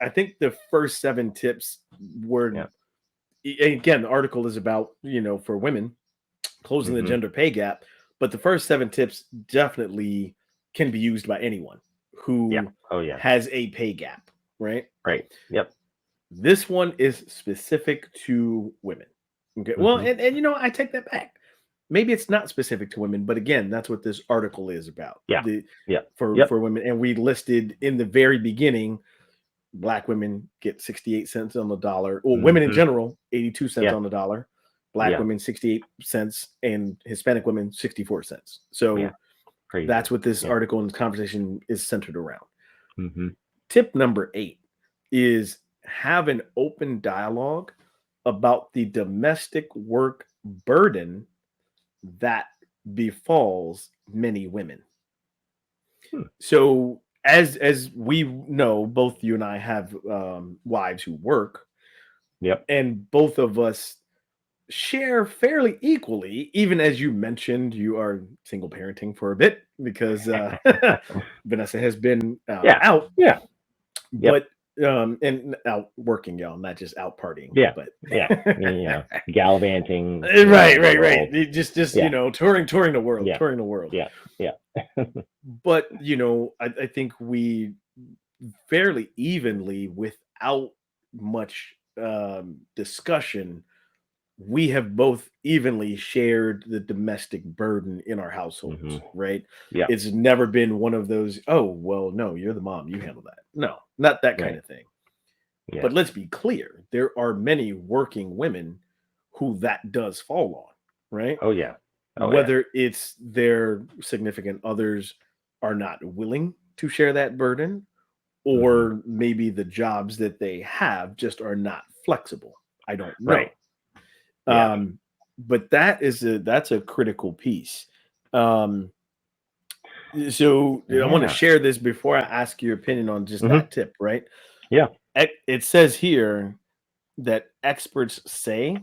I think the first 7 tips were, Yeah. again, the article is about, for women closing the Hmm. gender pay gap, but the first 7 tips definitely can be used by anyone Yeah. who Oh yeah. has a pay gap, right? Right. Yep. This one is specific to women. Okay. Well, Hmm. and I take that back. Maybe it's not specific to women, but again, that's what this article is about. Yeah. The Yep. for Yep. for women, and we listed in the very beginning, black women get 68 cents on the dollar. Well, women in Hmm. general, 82 cents Yeah. on the dollar. Black Yeah. women 68 cents, and Hispanic women 64 cents. Yeah. So that's Crazy. what this Yeah. article and conversation is centered around. Hmm. Tip number 8 is have an open dialogue about the domestic work burden that befalls many women. Hmm. So as we know, both you and I have wives who work, Yep. and both of us share fairly equally. Even as you mentioned, you are single parenting for a bit because Vanessa has been Yeah. out. Yeah. Yep. But and out working, y'all, not just out partying, Yeah. but Yeah. You know, gallivanting, you know, right, around the right, right. world. Just Yeah. touring the world, Yeah. touring the world. Yeah. Yeah. But I think we fairly evenly, without much discussion, we have both evenly shared the domestic burden in our households, Hmm. right? Yeah. It's never been one of those, oh, well, no, you're the mom, you handle that. No, not that kind Right. of thing. Yeah. But let's be clear, there are many working women who that does fall on, right? Oh yeah. Oh yeah. Whether it's their significant others are not willing to share that burden, Hmm. or maybe the jobs that they have just are not flexible. I don't know. Right. Yeah. But that's a critical piece. Um, so I want to Yeah. share this before I ask your opinion on just Hmm. that tip, right? Yeah. It says here that experts say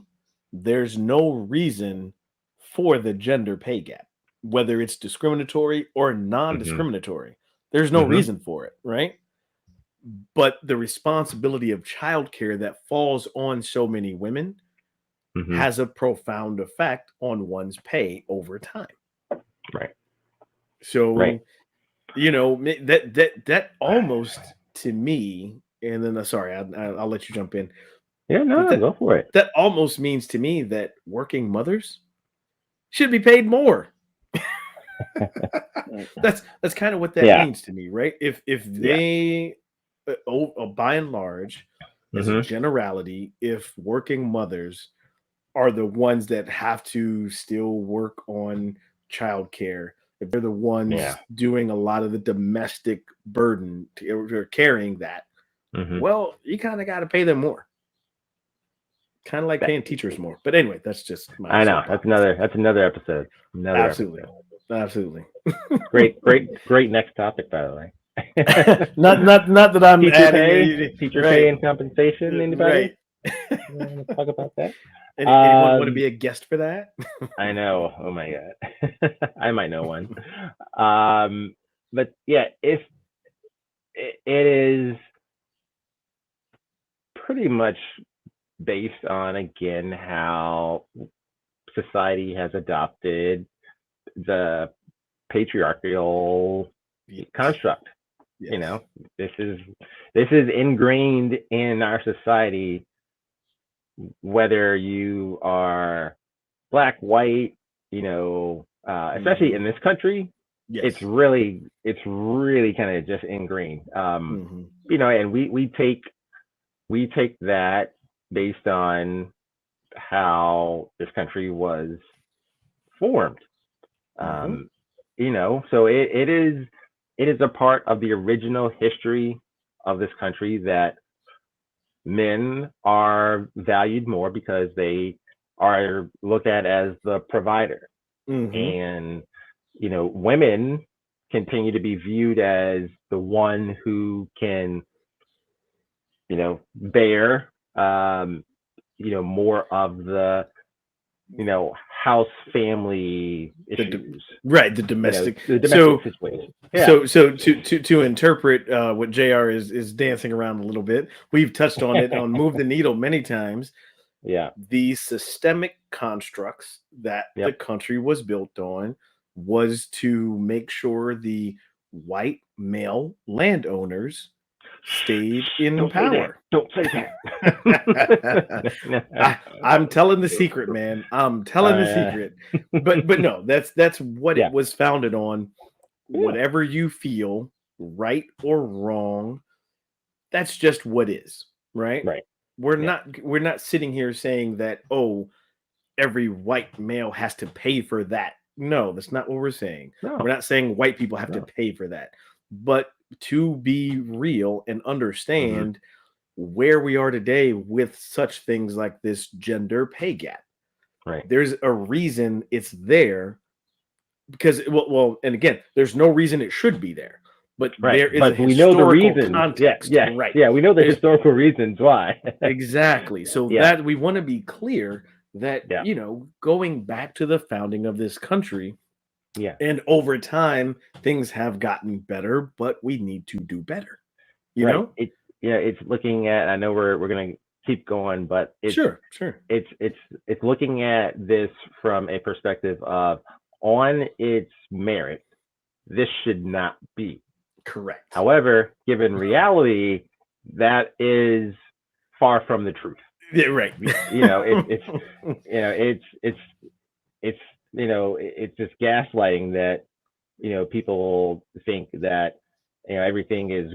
there's no reason for the gender pay gap, whether it's discriminatory or Hmm. non-discriminatory. There's no Hmm. reason for it, right? But the responsibility of childcare that falls on so many women Hmm. has a profound effect on one's pay over time. Right. Right. So, that almost to me, and then sorry, I'll let you jump in. Yeah. No. But No, go for it. that almost means to me that working mothers should be paid more. That's kind of what that Yeah. means to me, right? If Yeah. they, by and large, as a Hmm. generality, if working mothers are the ones that have to still work on childcare, if they're the Yeah. ones doing a lot of the domestic burden or carrying that, Hmm. well, you kind of got to pay them more. Kind of like paying teachers more. But anyway, that's just my I know. soapbox. That's another episode. Another Absolutely. episode. Absolutely. Great next topic, by the way. Not that I'm adding any, Teacher pay right. and compensation. Anybody Right. want to talk about that? Anyone want to be a guest for that? I know. Oh my god, I might know one. But yeah, if it is pretty much based on again how society has adopted the patriarchal Yes. construct. Yes. This is ingrained in our society, whether you are black, white, especially in this country. Yes. It's really kind of just ingrained. Mhm. And we take that based on how this country was formed. Mhm. So it is a part of the original history of this country that men are valued more because they are looked at as the provider, Mhm. and women continue to be viewed as the one who can bear more of the house family issues, Right, the domestic. the So domestic situation. Yeah. so to interpret what JR is dancing around a little bit, we've touched on it on Move the Needle many times. Yeah. The systemic constructs that the Yep. country was built on was to make sure the white male landowners stayed in power. Don't say that. I'm telling the secret, man. I'm telling the secret. But no, that's what it Yeah. was founded on. Yeah. Whatever you feel, right or wrong, that's just what is, right? Right. We're Yeah. not sitting here saying that, oh, every white male has to pay for that. No, that's not what we're saying. No. We're not saying white people have to No. pay for that. But to be real and Mhm. understand where we are today with such things like this gender pay gap, Right. there's a reason it's there, because and again, there's no reason it should be there, but Right. there is But a we know the historical reasons. context. Yeah. Right. Yeah. We know the There's- historical reasons why. Exactly. So Yeah. that we want to be clear that, Yeah. going back to the founding of this country, Yeah. and over time, things have gotten better, but we need to do better. You Right. know? It's looking at. I know we're gonna keep going, but it's Sure. it's looking at this from a perspective of, on its merit, this should not be. Correct. However, given reality, that is far from the truth. Yeah, right. It's you know it's it's just gaslighting that people think that everything is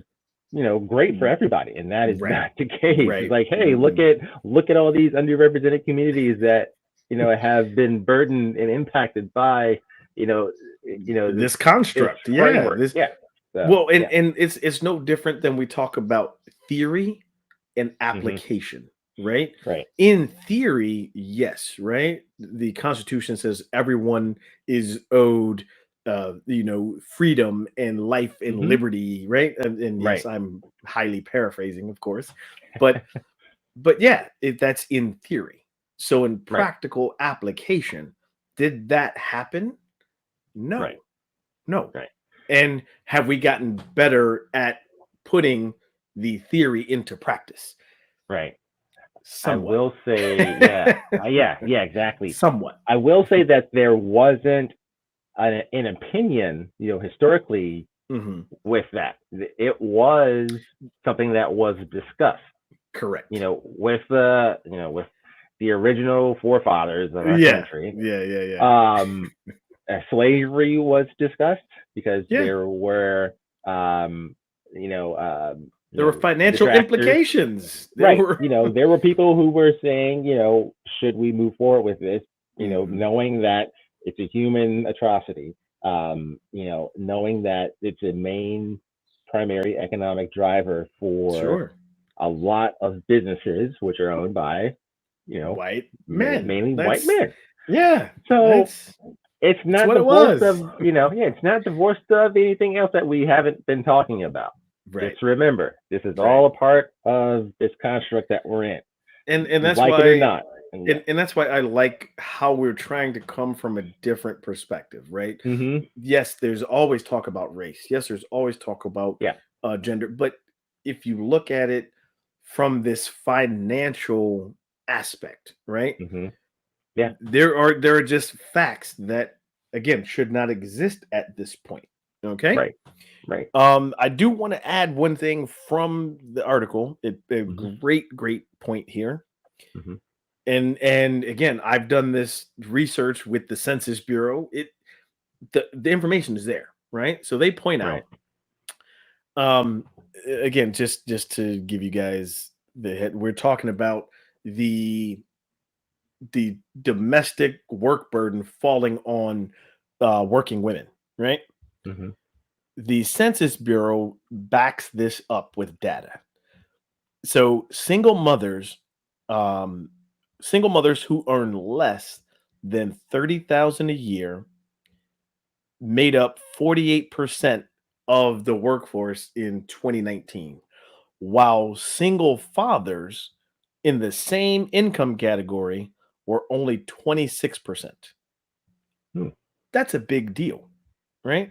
great for everybody, and that is Right. not the case. Right. It's like, hey, look at all these underrepresented communities that have been burdened and impacted by this construct. this framework. This Yeah. So, well, yeah. and it's no different than we talk about theory and Mhm. application, right? Right. In theory, yes, right? The Constitution says everyone is owed freedom and life and Mhm. liberty, right? And yes, Right. I'm highly paraphrasing, of course, but yeah, that's in theory. So in Right. practical application, did that happen? No. Right. No. Right. And have we gotten better at putting the theory into practice? Right. I Somewhat. will say, yeah, exactly. Somewhat. I will say that there wasn't an opinion, historically, Hmm. with that. It was something that was discussed, Correct. with the original forefathers of our Yeah. country. Yeah. Slavery was discussed because Yeah. there were, um, There were financial detractors. implications. Right. There were people who were saying, should we move forward with this? Knowing that it's a human atrocity, knowing that it's a main primary economic driver for Sure. a lot of businesses, which are owned by, White men. mainly white men. Yeah. So it's not what it divorced was. of, it's not divorced of anything else that we haven't been talking about. Right. Just remember, this is all a part of this construct that we're in. And that's like why it or not. And that's why I like how we're trying to come from a different perspective, right? Mm-hmm. Yes, there's always talk about race. Yes, there's always talk about gender. But if you look at it from this financial aspect, right? Mm-hmm. Yeah. There are just facts that again should not exist at this point. Okay. Right. I do want to add one thing from the article. Great point here. Mm-hmm. And again, I've done this research with the Census Bureau. The information is there, right? So they point out, again, just to give you guys the head, we're talking about the domestic work burden falling on working women, right? Mm-hmm. The Census Bureau backs this up with data. So single mothers who earn less than 30,000 a year made up 48% of the workforce in 2019, while single fathers in the same income category were only 26%. That's a big deal, right?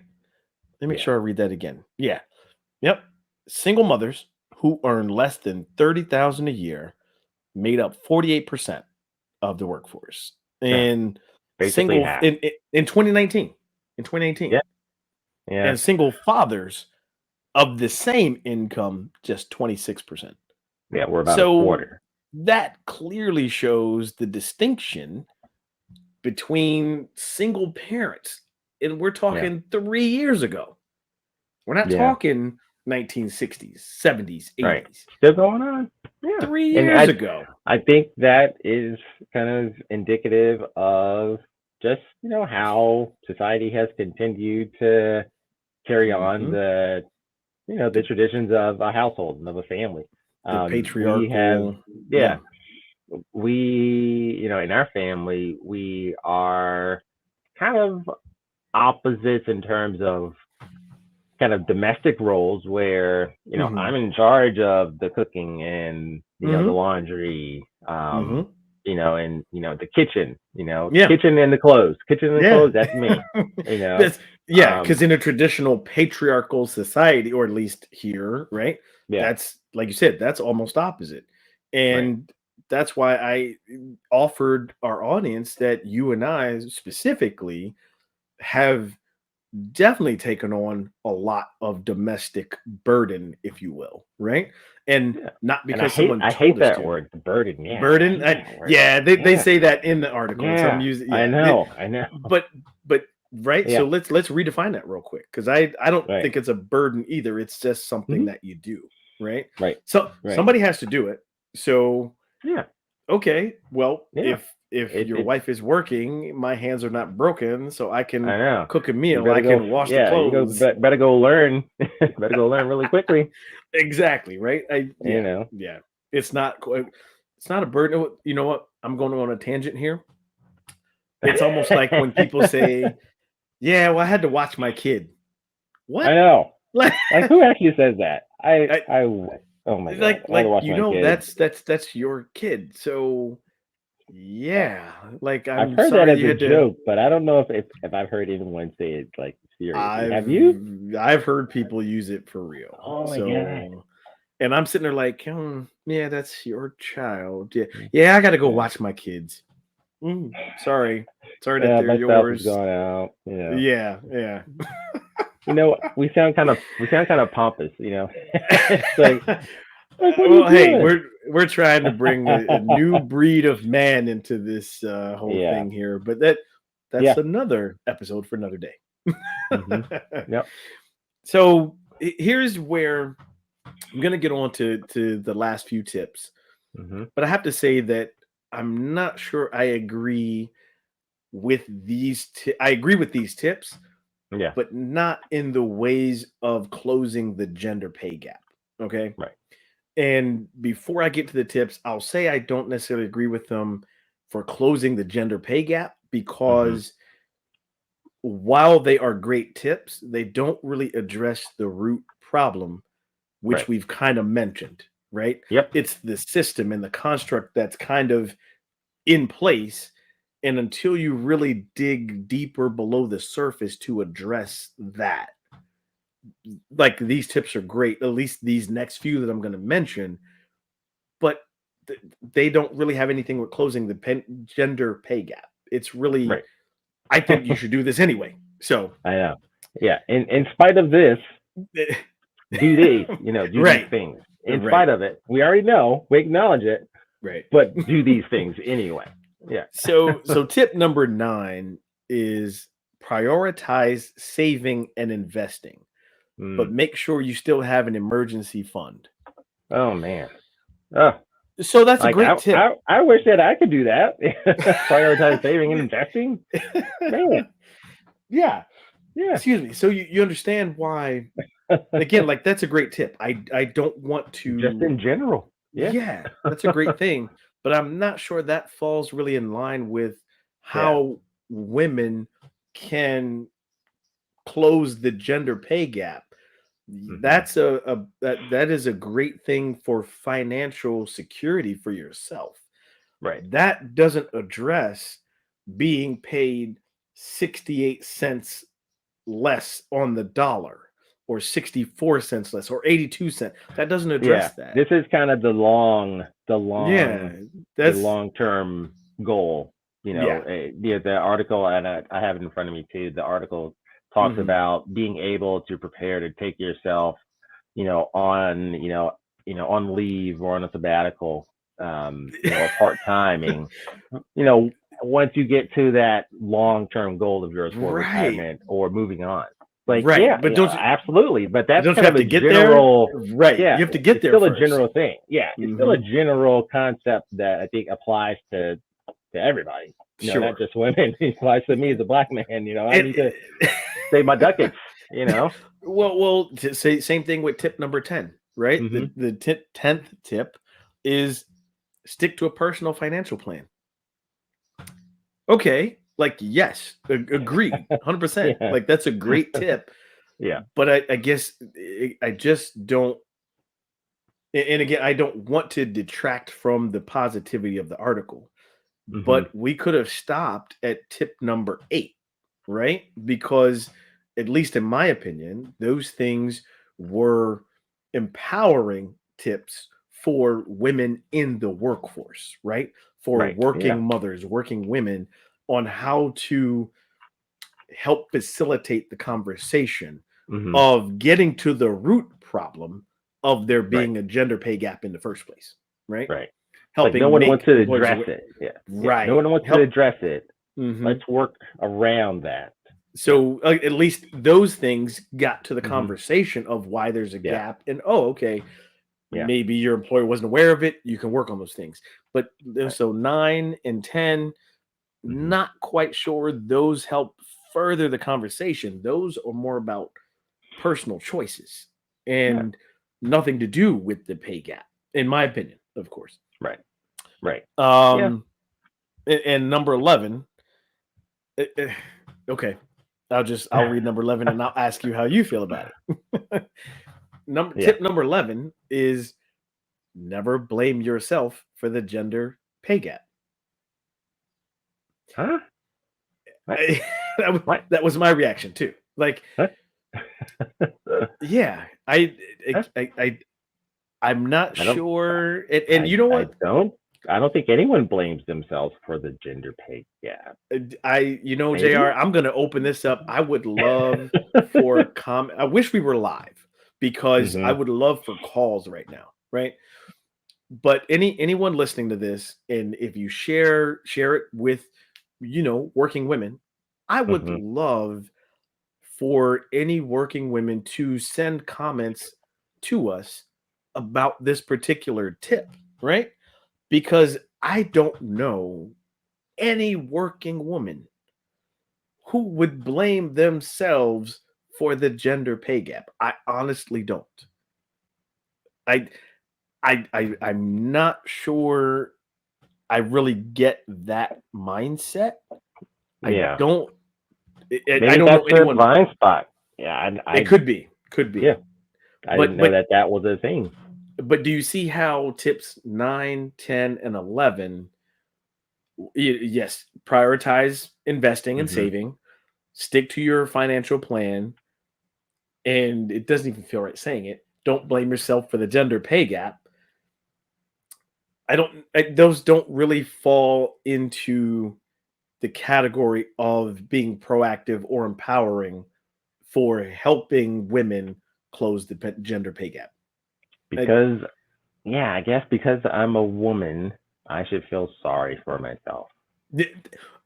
Let me make sure I read that again. Yeah. Yep. Single mothers who earn less than 30,000 a year made up 48% of the workforce. And basically half. In 2019. In 2019. Yeah. And single fathers of the same income, just 26%. Yeah, we're about a quarter. That clearly shows the distinction between single parents. And we're talking 3 years ago. We're not talking 1960s, 70s, 80s. Right. Still going on. Yeah. 3 years ago. I think that is kind of indicative of just, how society has continued to carry on the traditions of a household and of a family. The patriarchal. We in our family, we are kind of opposites in terms of kind of domestic roles where I'm in charge of the cooking and the laundry, and the kitchen, kitchen and the clothes, that's me. Because in a traditional patriarchal society, or at least here, right? That's, like you said, that's almost opposite. And that's why I offered our audience that you and I specifically have definitely taken on a lot of domestic burden, if you will, right? And Yeah. not And I because hate someone I hate told us that to. word, the burden. Yeah, I Burden, hate that word. yeah, they Yeah. say that in the article, and so I'm Yeah. using, I yeah, know. I know. but right. So Yeah. let's redefine that real quick because I don't Right. think it's a burden either. It's just something Hmm. that you do, right? Right. So Right. somebody has to do it. So Yeah. okay, well, Yeah. if your It's wife is working, my hands are not broken, so I I can know. cook a You meal, better I go. can wash the Yeah. You go. clothes. Better go learn. Better go learn really quickly. Exactly, right? You know. Yeah. It's not it's not a burden. You know what? I'm going on a tangent here. It's almost like when people say, "Yeah, well, I had to watch my kid." I What? know. Like, Like who actually says that? I, Oh my god. I had to watch you my know, kid. that's your kid. So yeah, like I've I'm heard that sorry as you a had to. joke, but I don't know if I've heard anyone say it like seriously. I've Have you? I've heard people use it for real. Oh my god. So, and I'm sitting there like, yeah, that's your child. Yeah, yeah, I got to go Yeah. watch my kids. Sorry, sorry that Yeah, they're my spouse is yours. going out. Yeah, yeah. We sound kind of pompous. It's like what are you Well, hey, doing? we're trying to bring a new breed of man into this whole Yeah. thing here, but that's Yeah. another episode for another day. Hmm. Yep. So here's where I'm gonna get on to the last few tips, Hmm. but I have to say that I'm not sure I agree with I agree with these tips, Yeah. but not in the ways of closing the gender pay gap. Okay. Right. And before I get to the tips, I'll say I don't necessarily agree with them for closing the gender pay gap Hmm. because while they are great tips, they don't really address the root problem, which Right. we've kind of mentioned, right? Yep. It's the system and the construct that's kind of in place. And until you really dig deeper below the surface to address that, like these tips are great, at least these next few that I'm going to mention, but they don't really have anything with closing the gender pay gap. It's really, Right. I think you should do this anyway. So, I know. Yeah. In spite of this, do these right, things. In right, spite of it, we already know, we acknowledge it, right. but do these things anyway. Yeah. So tip number 9 is prioritize saving and investing, but Mm. make sure you still have an emergency fund. Oh man. Oh, So that's a like great tip. I wish that I could do that. Prioritize saving and investing. Man. Yeah. Yeah. Excuse me. So you understand why, again, like that's a great tip. I don't want Just to, in general. Yeah. yeah, that's a great thing, but I'm not sure that falls really in line with Yeah. how women can close the gender pay gap. Hmm. That's that is a great thing for financial security for yourself. Right. That doesn't address being paid 68 cents less on the dollar or 64 cents less or 82 cents. That doesn't Yeah. address that. This is kind of Yeah, the that's long term goal. yeah. The article, and I have it in front of me too. The article talks Mhm. about being able to prepare to take yourself, on leave or on a sabbatical, or part timing. Once you get to that long term goal of yours for Right. retirement or moving on. Like, Right. yeah, But absolutely. But that's don't you kind of have a to get there? general, Right. yeah, You have to get it's there still a first. general thing. Yeah, it's still a Mhm. general concept that I think applies to everybody. Not Sure. just women. It applies to me as a black man. I It, need to save my ducats. well, to say same thing with tip number 10, right? Hmm. The 10th tip is stick to a personal financial plan. Okay, like yes, agreed, 100%. Yeah, Like that's a great tip, yeah. but I guess I just don't. And again, I don't want to detract from the positivity of the article, Hmm. but we could have stopped at tip number 8, right? Because at least in my opinion, those things were empowering tips for women in the workforce, right? For Right. Yeah. working mothers, working women on how to help facilitate the conversation Hmm. of getting to the root problem of there Right. being a gender pay gap in the first place, right? Right. Like no Helping one make wants to employers address aware. it. Yeah. Yeah. No Right. one wants to Help. address it. Mhm. Let's work around that. Yeah. So at least those things got to the Hmm. conversation of why there's a Yeah. gap. And oh, okay, Yeah. maybe your employer wasn't aware of it. You can work on those things. But Right. so 9 and 10, Hmm. not quite sure those help further the conversation. Those are more about personal choices Yeah. and nothing to do with the pay gap, in my opinion, of course. Right. Right. Yeah. Um, and number 11, eh, eh, okay, I'll read number 11 and I'll ask you how you feel about it. Yeah. Tip number 11 is never blame yourself for the gender pay gap. Huh? What? What? That was my reaction too. Like, Huh? yeah, Huh? I'm not I don't. sure. And you know I what? don't. I don't think anyone blames themselves for the gender pay gap. JR, Maybe. I'm gonna open this up. I would love for I wish we were live because I Hmm. would love for calls right now, right? But anyone listening to this, and if you share it with working women, I would Hmm. love for any working women to send comments to us about this particular tip, right? Because I don't know any working woman who would blame themselves for the gender pay gap. I honestly don't. I I'm not sure I really get that mindset. I Yeah. don't I Maybe don't know that's their anyone. blind spot. Yeah. It could be. Could be. Yeah. I But didn't know that that was a thing. do you see how tips 9, 10, and 11, yes, prioritize investing and Hmm. saving, stick to your financial plan, and it doesn't even feel right saying it. Don't blame yourself for the gender pay gap. Those don't really fall into the category of being proactive or empowering for helping women close the gender pay gap. I- Because, yeah, I guess because I'm a woman, I should feel sorry for myself. th-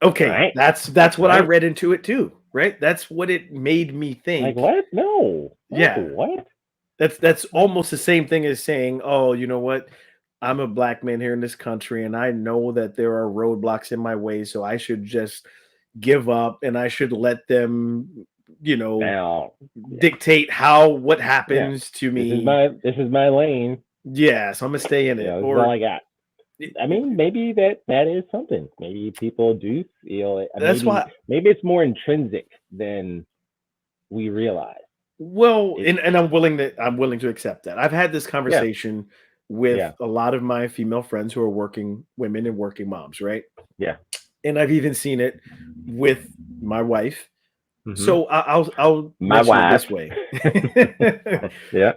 okay, Right? that's what I Right? read into it too, right? That's what it made me Like, think. what? No. No. Yeah, What? that's almost the same thing as saying, "Oh, you know what? I'm a black man here in this country, and I know that there are roadblocks in my way, so I should just give up, and I should let them, you know, Now, yeah. dictate what Yeah. happens to This is me. my lane. Yeah, so I'm gonna stay in it." This is all Or I got. I mean, maybe that is something. Maybe people do feel it. that's why. Maybe it's more intrinsic than we realize. Well, It's and I'm willing to accept that. I've had this yeah, conversation with yeah, a lot of my female friends who are working women and working moms, right? yeah. And I've even seen it with my wife. Hmm. So I'll My mention it wife. this way. Yeah.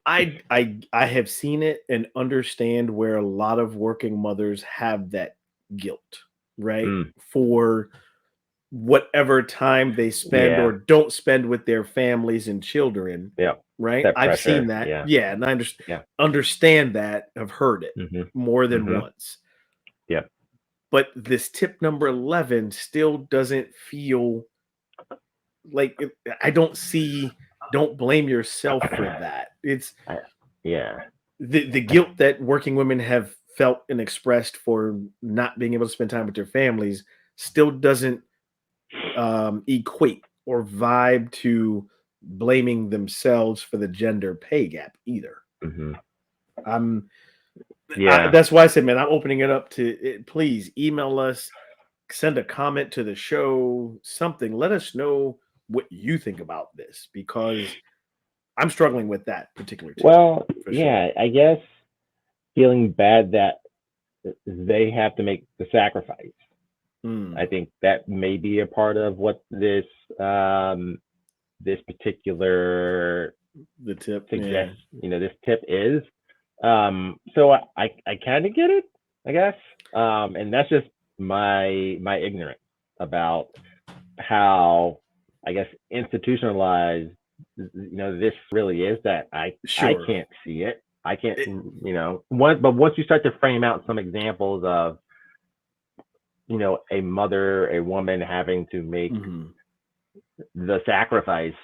I have seen it and understand where a lot of working mothers have that guilt, right? Mm, For whatever time they spend yeah. or don't spend with their families and children, Yeah. right? That I've seen pressure. that. Yeah. Yeah, and I Yeah. understand that. I've heard it Hmm. more than Hmm. once. Yeah. But this tip number 11 still doesn't feel like I don't see. Don't blame yourself for that. It's I, yeah. the guilt that working women have felt and expressed for not being able to spend time with their families still doesn't equate or vibe to blaming themselves for the gender pay gap either. Hmm. I'm Yeah. that's why I said, man, I'm opening it up to it. Please email us, send a comment to the show, something. Let us know what you think about this because I'm struggling with that particular tip Well, for sure. yeah. I guess feeling bad that they have to make the sacrifice. I Mm, think that may be a part of what this particular the tip, yeah. suggest this tip is. So I kind of get it, I guess. And that's just my ignorance about how I guess, institutionalized, this really is that I Sure. can't see it. I can't, It- but once you start to frame out some examples of, a mother, a woman having to make mhm. the sacrifice,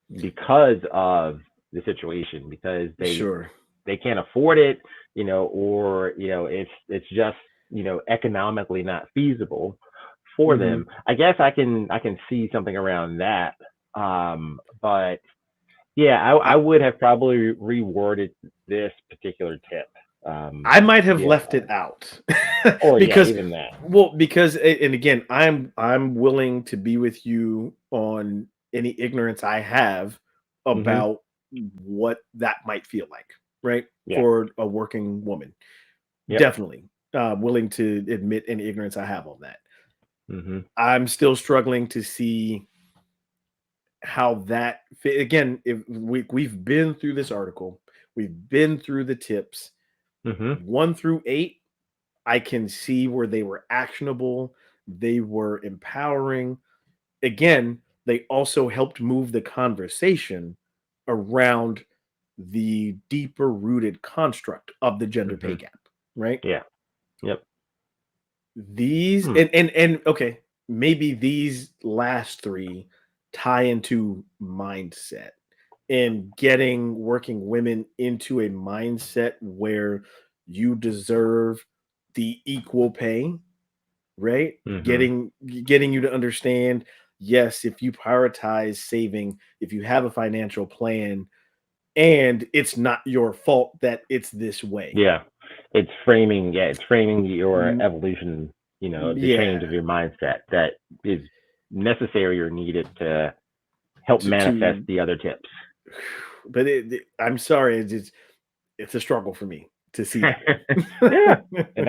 because of the situation, because Sure. they can't afford it, or it's just economically not feasible for Mhm. them. I guess I can see something around that. But yeah, I would have probably reworded this particular tip. I might have Yeah, left it out or yeah, because, even that. well, and again, I'm willing to be with you on any ignorance I have Hmm. about what that might feel like, right? Yeah. For a working woman. Yep. Definitely willing to admit any ignorance I have on that. Hmm. I'm still struggling to see how that fit. Again, if we've been through this article, we've been through the tips Hmm. 1 through 8. I can see where they were actionable, they were empowering. Again, they also helped move the conversation around the deeper rooted construct of the gender pay Hmm. gap, right? Yeah. Yep. These Hmm. and okay, maybe these last 3 tie into mindset and getting working women into a mindset where you deserve the equal pay, right? Hmm. Getting you to understand, yes, if you prioritize saving, if you have a financial plan, and it's not your fault that it's this way. Yeah. It's framing your Mm, evolution, the yeah, change of your mindset that is necessary or needed to help manifest to the other tips. but I'm sorry, it's a struggle for me to see that Yeah. one. And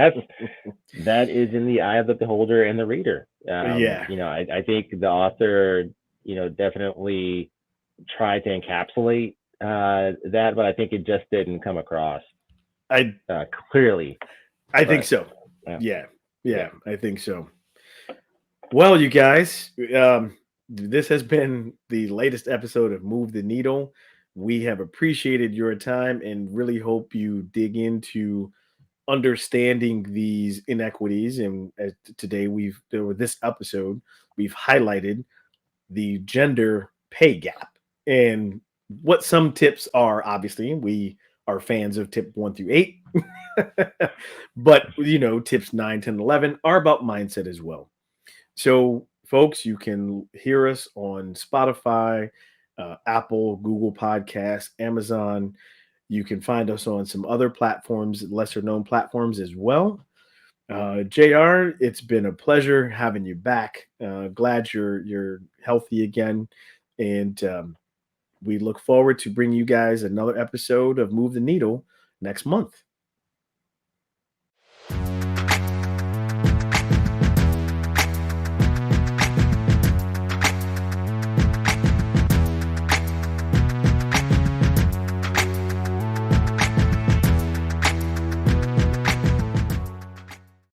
that is in the eye of the beholder and the reader. Yeah, I think the author, definitely tried to encapsulate that, but I think it just didn't come across I clearly. I think But so. yeah, Yeah, yeah. yeah, I think so. Well, you guys, this has been the latest episode of Move the Needle. We have appreciated your time and really hope you dig into understanding these inequities. And as today with this episode, we've highlighted the gender pay gap and what some tips are. Obviously, we are fans of tip 1 through 8, but tips 9, 10, 11 are about mindset as well. So, folks, you can hear us on Spotify, Apple, Google Podcasts, Amazon. You can find us on some other platforms, lesser known platforms as well. JR, it's been a pleasure having you back. Glad you're healthy again, and we look forward to bringing you guys another episode of Move the Needle next month.